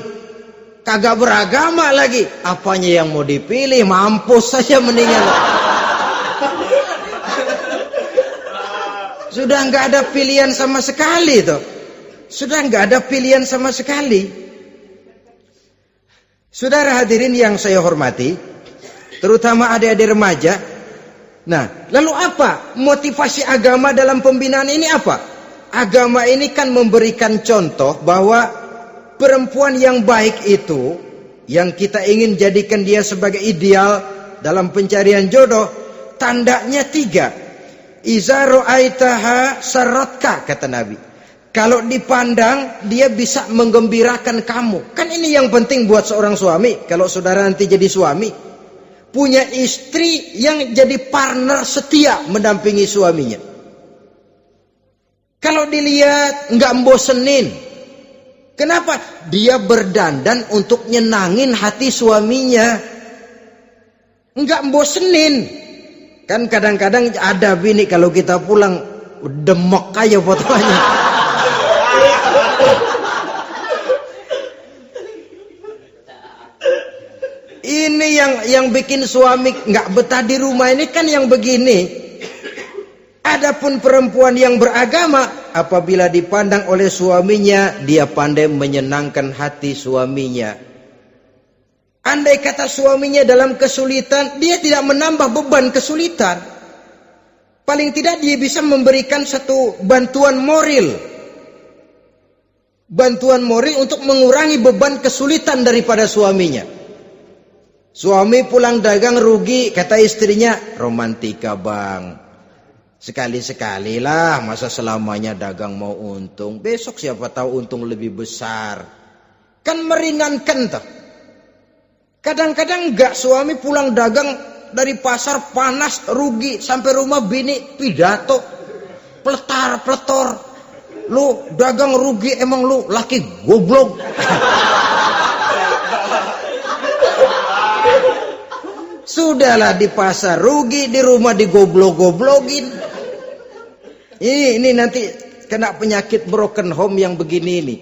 kagak beragama lagi. Apanya yang mau dipilih? Mampus saja mendingan. Sudah nggak ada pilihan sama sekali tuh. Sudah nggak ada pilihan sama sekali. Saudara hadirin yang saya hormati, terutama adik-adik remaja. Nah, lalu apa motivasi agama dalam pembinaan ini apa? Agama ini kan memberikan contoh bahwa perempuan yang baik itu, yang kita ingin jadikan dia sebagai ideal dalam pencarian jodoh, tandanya 3. Iza ra'aitaha saratka, kata Nabi. Kalau dipandang, dia bisa menggembirakan kamu. Kan ini yang penting buat seorang suami. Kalau saudara nanti jadi suami, punya istri yang jadi partner setia mendampingi suaminya. Kalau dilihat, nggak membosenin. Kenapa? Dia berdandan untuk nyenangin hati suaminya. Enggak bosenin. Kan kadang-kadang ada bini kalau kita pulang demek aja fotonya. Ini yang bikin suami nggak betah di rumah ini kan yang begini. Adapun perempuan yang beragama, apabila dipandang oleh suaminya, dia pandai menyenangkan hati suaminya. Andai kata suaminya dalam kesulitan, dia tidak menambah beban kesulitan. Paling tidak dia bisa memberikan satu bantuan moral. Bantuan moral untuk mengurangi beban kesulitan daripada suaminya. Suami pulang dagang rugi, kata istrinya, romantika bang. Sekali-sekali lah, masa selamanya dagang mau untung. Besok siapa tahu untung lebih besar. Kan meringankan toh. Kadang-kadang enggak, suami pulang dagang dari pasar panas, rugi, sampai rumah bini pidato, pletar-pletor. Lu dagang rugi, emang lu laki goblok. Sudahlah di pasar rugi, di rumah digoblok-goblokin. Ini nanti kena penyakit broken home yang begini ini.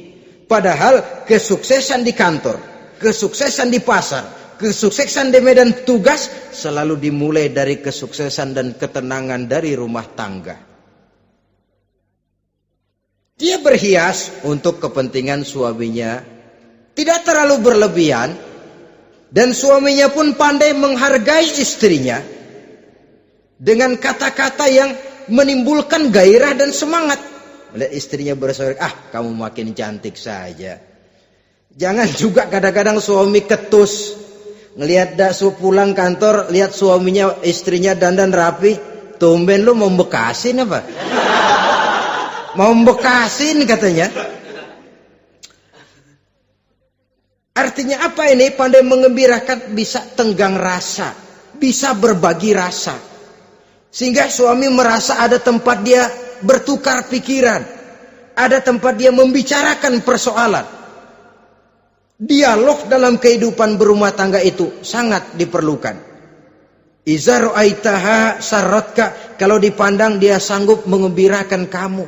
Padahal kesuksesan di kantor, kesuksesan di pasar, kesuksesan di medan tugas selalu dimulai dari kesuksesan dan ketenangan dari rumah tangga. Dia berhias untuk kepentingan suaminya, tidak terlalu berlebihan, dan suaminya pun pandai menghargai istrinya dengan kata-kata yang menimbulkan gairah dan semangat. Melihat istrinya bersorak, kamu makin cantik saja. Jangan juga kadang-kadang suami ketus. Ngelihat daksu pulang kantor, lihat suaminya, istrinya dandan rapi. Tumben lu mau bekasin apa? Mau bekasin katanya. Artinya apa ini? Pandai mengembirakan, bisa tenggang rasa, bisa berbagi rasa. Sehingga suami merasa ada tempat dia bertukar pikiran, ada tempat dia membicarakan persoalan. Dialog dalam kehidupan berumah tangga itu sangat diperlukan. Iza ra'aitaha sarratka, kalau dipandang dia sanggup mengembirakan kamu.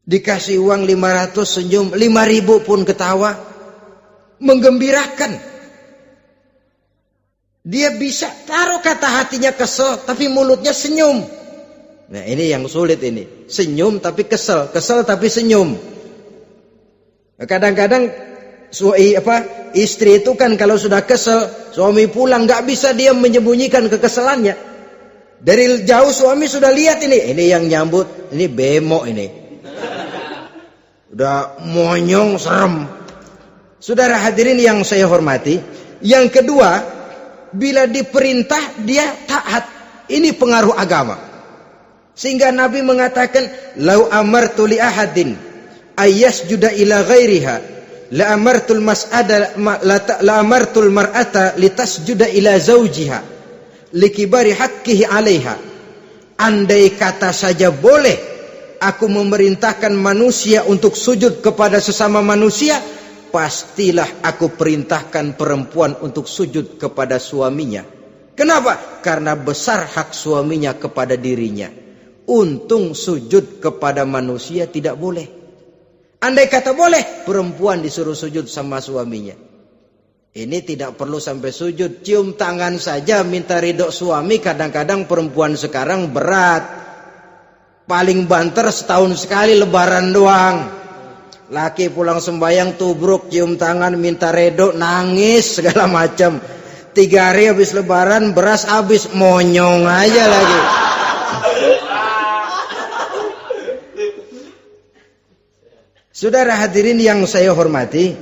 Dikasih uang 500 senyum, 5.000 pun ketawa, menggembirakan. Dia bisa taruh kata hatinya kesel, tapi mulutnya senyum. Nah ini yang sulit ini. Senyum tapi kesel, kesel tapi senyum. Kadang-kadang istri itu kan kalau sudah kesel, suami pulang nggak bisa dia menyembunyikan kekesalannya. Dari jauh suami sudah lihat ini yang nyambut, ini bemo ini. Udah monyong serem. Saudara hadirin yang saya hormati, yang kedua, bila diperintah dia taat. Ini pengaruh agama. Sehingga Nabi mengatakan, "Lau amartu li ahadin ayyasjuda ila ghairiha, la amartul mar'ata litasjuda ila zawjiha likibari haqqihi 'alaiha." Andai kata saja boleh aku memerintahkan manusia untuk sujud kepada sesama manusia, pastilah aku perintahkan perempuan untuk sujud kepada suaminya. Kenapa? Karena besar hak suaminya kepada dirinya. Untung sujud kepada manusia tidak boleh. Andai kata boleh, perempuan disuruh sujud sama suaminya. Ini tidak perlu sampai sujud, cium tangan saja minta ridho suami. Kadang-kadang perempuan sekarang berat. Paling banter setahun sekali lebaran doang. Laki pulang sembahyang tubruk, cium tangan, minta redo, nangis segala macam. 3 hari habis lebaran, beras habis, monyong aja lagi. Saudara hadirin yang saya hormati,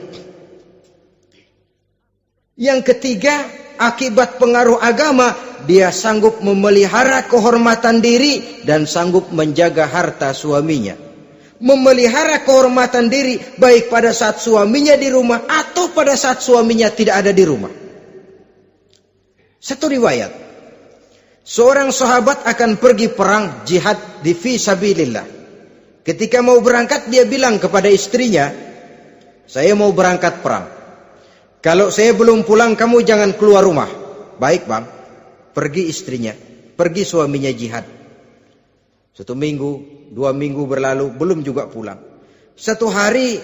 yang ketiga, akibat pengaruh agama, dia sanggup memelihara kehormatan diri dan sanggup menjaga harta suaminya. Memelihara kehormatan diri baik pada saat suaminya di rumah atau pada saat suaminya tidak ada di rumah. Satu riwayat, seorang sahabat akan pergi perang jihad di fi sabilillah. Ketika mau berangkat dia bilang kepada istrinya, "Saya mau berangkat perang. Kalau saya belum pulang kamu jangan keluar rumah. Baik bang. Pergi istrinya, pergi suaminya jihad. 1 minggu, 2 minggu berlalu, belum juga pulang. Satu hari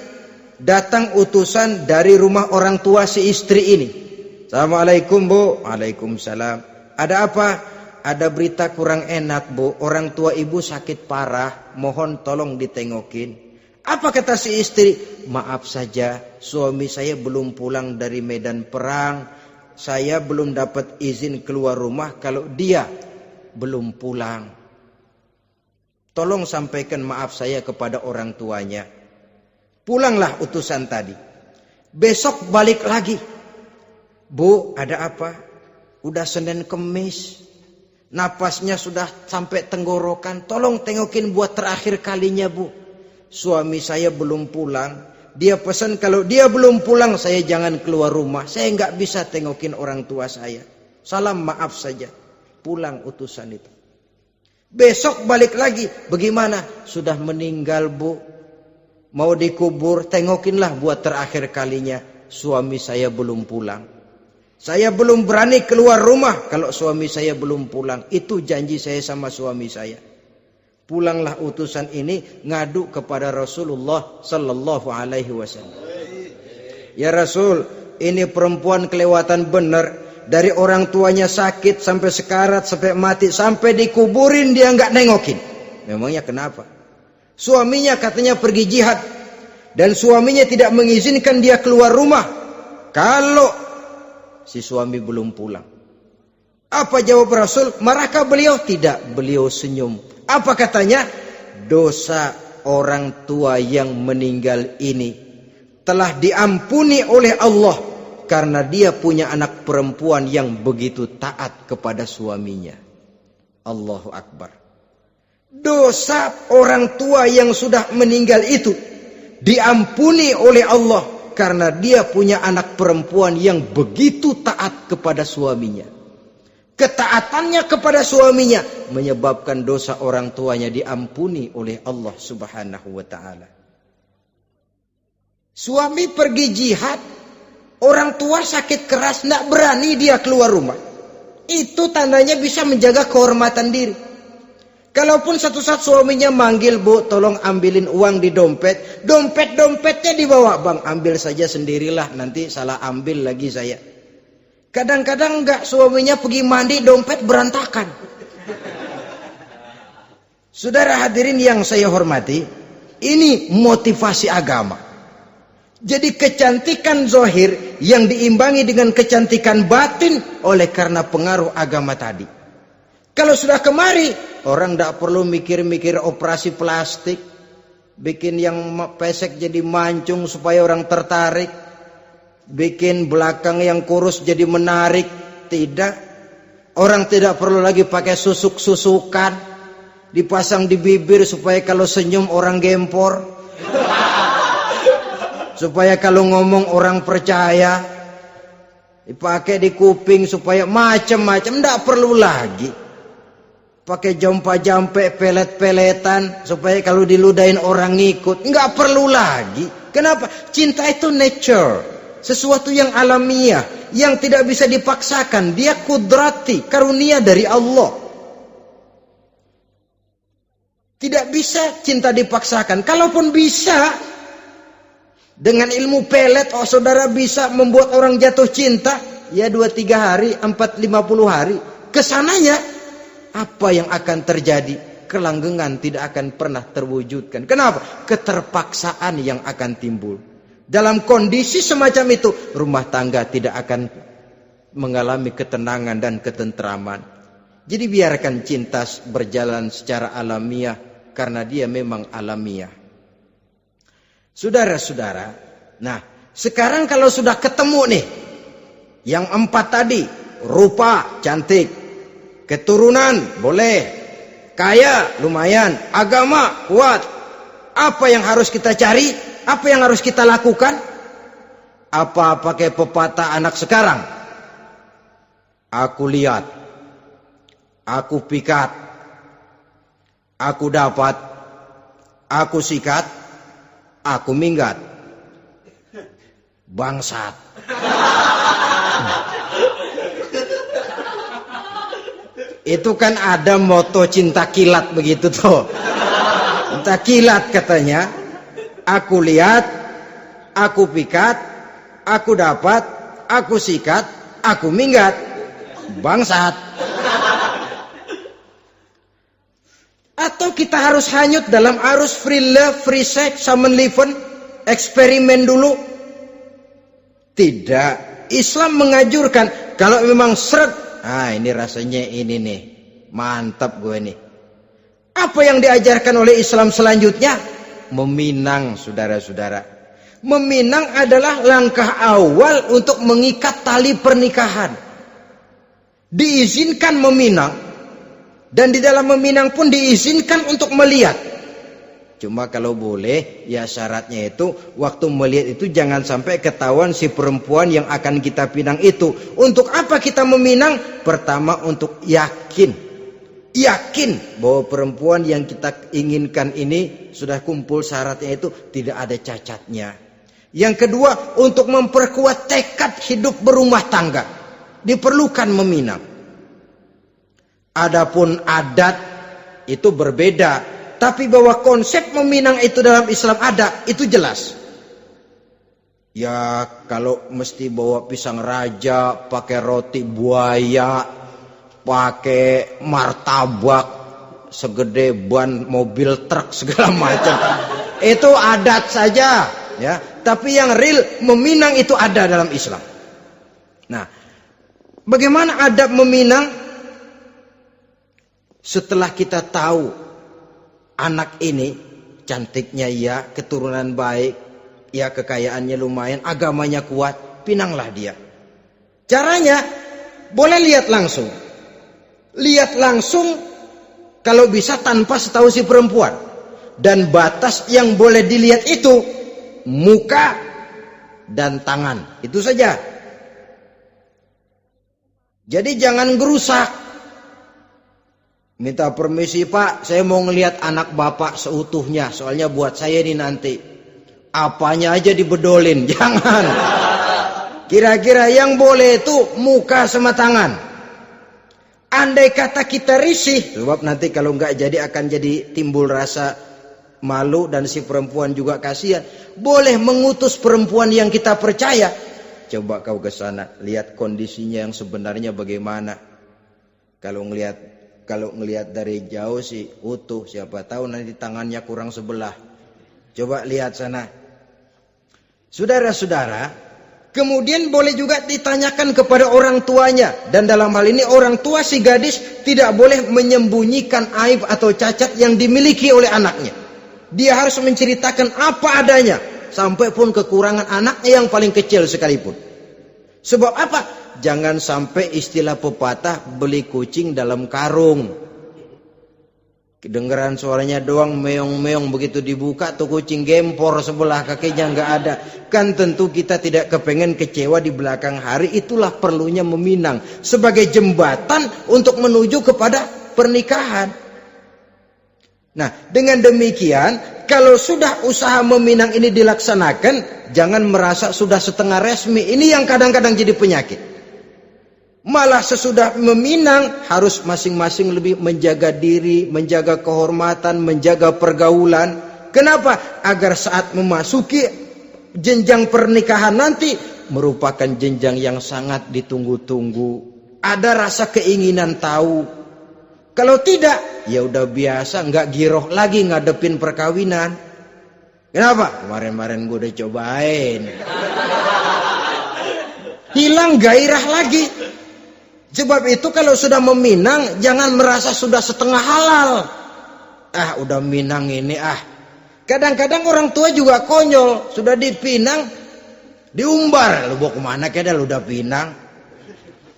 datang utusan dari rumah orang tua si istri ini. Assalamualaikum bu. Waalaikumsalam. Ada apa? Ada berita kurang enak bu. Orang tua ibu sakit parah. Mohon tolong ditengokin. Apa kata si istri? Maaf saja, suami saya belum pulang dari medan perang. Saya belum dapat izin keluar rumah kalau dia belum pulang. Tolong sampaikan maaf saya kepada orang tuanya. Pulanglah utusan tadi. Besok balik lagi. Bu, ada apa? Udah Senin Kemis. Napasnya sudah sampai tenggorokan. Tolong tengokin buat terakhir kalinya bu. Suami saya belum pulang. Dia pesan kalau dia belum pulang saya jangan keluar rumah. Saya nggak bisa tengokin orang tua saya. Salam maaf saja. Pulang utusan itu. Besok balik lagi. Bagaimana? Sudah meninggal bu. Mau dikubur. Tengokinlah buat terakhir kalinya. Suami saya belum pulang. Saya belum berani keluar rumah kalau suami saya belum pulang. Itu janji saya sama suami saya. Pulanglah utusan ini ngadu kepada Rasulullah sallallahu alaihi wasallam. Ya Rasul, ini perempuan kelewatan benar. Dari orang tuanya sakit sampai sekarat, sampai mati, sampai dikuburin dia nggak nengokin. Memangnya kenapa? Suaminya katanya pergi jihad dan suaminya tidak mengizinkan dia keluar rumah kalau si suami belum pulang. Apa jawab Rasul? Marahkah beliau? Tidak, beliau senyum. Apa katanya? Dosa orang tua yang meninggal ini telah diampuni oleh Allah karena dia punya anak perempuan yang begitu taat kepada suaminya. Allahu Akbar. Dosa orang tua yang sudah meninggal itu diampuni oleh Allah karena dia punya anak perempuan yang begitu taat kepada suaminya. Ketaatannya kepada suaminya menyebabkan dosa orang tuanya diampuni oleh Allah Subhanahu wa taala. Suami pergi jihad, orang tua sakit keras, tidak berani dia keluar rumah. Itu tandanya bisa menjaga kehormatan diri. Kalaupun satu saat suaminya manggil, bu tolong ambilin uang di dompet. Dompetnya dibawa, bang ambil saja sendirilah, nanti salah ambil lagi saya. Kadang-kadang enggak, suaminya pergi mandi, dompet berantakan. Saudara hadirin yang saya hormati, ini motivasi agama. Jadi kecantikan zahir yang diimbangi dengan kecantikan batin oleh karena pengaruh agama tadi. Kalau sudah kemari, orang tidak perlu mikir-mikir operasi plastik, bikin yang pesek jadi mancung supaya orang tertarik. Bikin belakang yang kurus jadi menarik. Tidak. Orang tidak perlu lagi pakai susuk-susukan. Dipasang di bibir supaya kalau senyum orang gempor. Supaya kalau ngomong orang percaya. Dipakai di kuping supaya macam-macam. Tidak perlu lagi. Pakai jompa-jampe, pelet-peletan. Supaya kalau diludahin orang ngikut. Tidak perlu lagi. Kenapa? Cinta itu nature. Sesuatu yang alamiah, yang tidak bisa dipaksakan. Dia kudrati, karunia dari Allah. Tidak bisa cinta dipaksakan. Kalaupun bisa, dengan ilmu pelet, saudara bisa membuat orang jatuh cinta. Ya 2-3 hari, 4-50 hari. Kesananya, apa yang akan terjadi? Kelanggengan tidak akan pernah terwujudkan. Kenapa? Keterpaksaan yang akan timbul. Dalam kondisi semacam itu, rumah tangga tidak akan mengalami ketenangan dan ketentraman. Jadi biarkan cinta berjalan secara alamiah, karena dia memang alamiah. Saudara-saudara, nah sekarang kalau sudah ketemu nih, yang 4 tadi, rupa cantik, keturunan boleh, kaya lumayan, agama kuat. Apa yang harus kita cari? Apa yang harus kita lakukan? Apa pakai pepatah anak sekarang? Aku lihat, aku pikat, aku dapat, aku sikat, aku minggat. Bangsat. Itu kan ada moto cinta kilat begitu tuh. Cinta kilat katanya. Aku lihat, aku pikat, aku dapat, aku sikat, aku minggat. Bangsat. Atau kita harus hanyut dalam arus free love, free sex, summon living, eksperimen dulu? Tidak. Islam mengajurkan kalau memang seret, ini rasanya ini nih, mantap gue nih. Apa yang diajarkan oleh Islam selanjutnya? Meminang, saudara-saudara. Meminang adalah langkah awal untuk mengikat tali pernikahan. Diizinkan meminang, dan di dalam meminang pun diizinkan untuk melihat. Cuma kalau boleh, ya syaratnya itu waktu melihat itu jangan sampai ketahuan si perempuan yang akan kita pinang itu. Untuk apa kita meminang? Pertama untuk yakin bahwa perempuan yang kita inginkan ini sudah kumpul syaratnya itu, tidak ada cacatnya. Yang kedua, untuk memperkuat tekad hidup berumah tangga, diperlukan meminang. Adapun adat itu berbeda. Tapi bahwa konsep meminang itu dalam Islam ada, itu jelas. Ya kalau mesti bawa pisang raja, pakai roti buaya, pakai martabak segede ban mobil truk segala macam. Itu adat saja, ya. Tapi yang real meminang itu ada dalam Islam. Nah, bagaimana adab meminang? Setelah kita tahu anak ini cantiknya ya, keturunan baik, ya kekayaannya lumayan, agamanya kuat, pinanglah dia. Caranya boleh lihat langsung. Lihat langsung kalau bisa tanpa setahu si perempuan. Dan batas yang boleh dilihat itu muka dan tangan. Itu saja. Jadi jangan gerusak. Minta permisi Pak, saya mau ngelihat anak bapak seutuhnya. Soalnya buat saya ini nanti. Apanya aja dibedolin, jangan. Kira-kira yang boleh itu muka sama tangan. Andai kata kita risih, sebab nanti kalau nggak jadi akan jadi timbul rasa malu dan si perempuan juga kasihan. Boleh mengutus perempuan yang kita percaya. Coba kau ke sana, lihat kondisinya yang sebenarnya bagaimana. Kalau ngelihat dari jauh sih utuh, siapa tahu nanti tangannya kurang sebelah. Coba lihat sana. Saudara-saudara, kemudian boleh juga ditanyakan kepada orang tuanya. Dan dalam hal ini orang tua si gadis tidak boleh menyembunyikan aib atau cacat yang dimiliki oleh anaknya. Dia harus menceritakan apa adanya, sampai pun kekurangan anaknya yang paling kecil sekalipun. Sebab apa? Jangan sampai istilah pepatah beli kucing dalam karung. Kedengeran suaranya doang meong-meong, begitu dibuka tuh kucing gempor sebelah kakinya nggak ada. Kan tentu kita tidak kepengen kecewa di belakang hari. Itulah perlunya meminang sebagai jembatan untuk menuju kepada pernikahan. Nah, dengan demikian kalau sudah usaha meminang ini dilaksanakan, jangan merasa sudah setengah resmi. Ini yang kadang-kadang jadi penyakit. Malah sesudah meminang harus masing-masing lebih menjaga diri, menjaga kehormatan, menjaga pergaulan. Kenapa? Agar saat memasuki jenjang pernikahan nanti merupakan jenjang yang sangat ditunggu-tunggu. Ada rasa keinginan tahu. Kalau tidak, ya udah biasa, nggak giroh lagi ngadepin perkawinan. Kenapa? Kemarin-kemarin gue udah cobain. Hilang gairah lagi. Sebab itu kalau sudah meminang, jangan merasa sudah setengah halal. Udah minang ini Kadang-kadang orang tua juga konyol. Sudah dipinang, diumbar. Lu bawa kemana kayaknya lu udah pinang.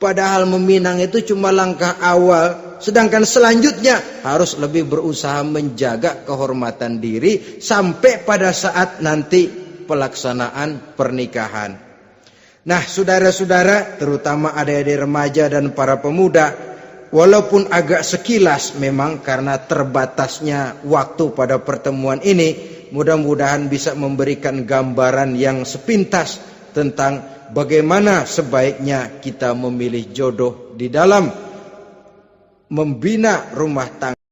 Padahal meminang itu cuma langkah awal. Sedangkan selanjutnya harus lebih berusaha menjaga kehormatan diri sampai pada saat nanti pelaksanaan pernikahan. Nah, saudara-saudara, terutama adik-adik remaja dan para pemuda, walaupun agak sekilas memang karena terbatasnya waktu pada pertemuan ini, mudah-mudahan bisa memberikan gambaran yang sepintas tentang bagaimana sebaiknya kita memilih jodoh di dalam membina rumah tangga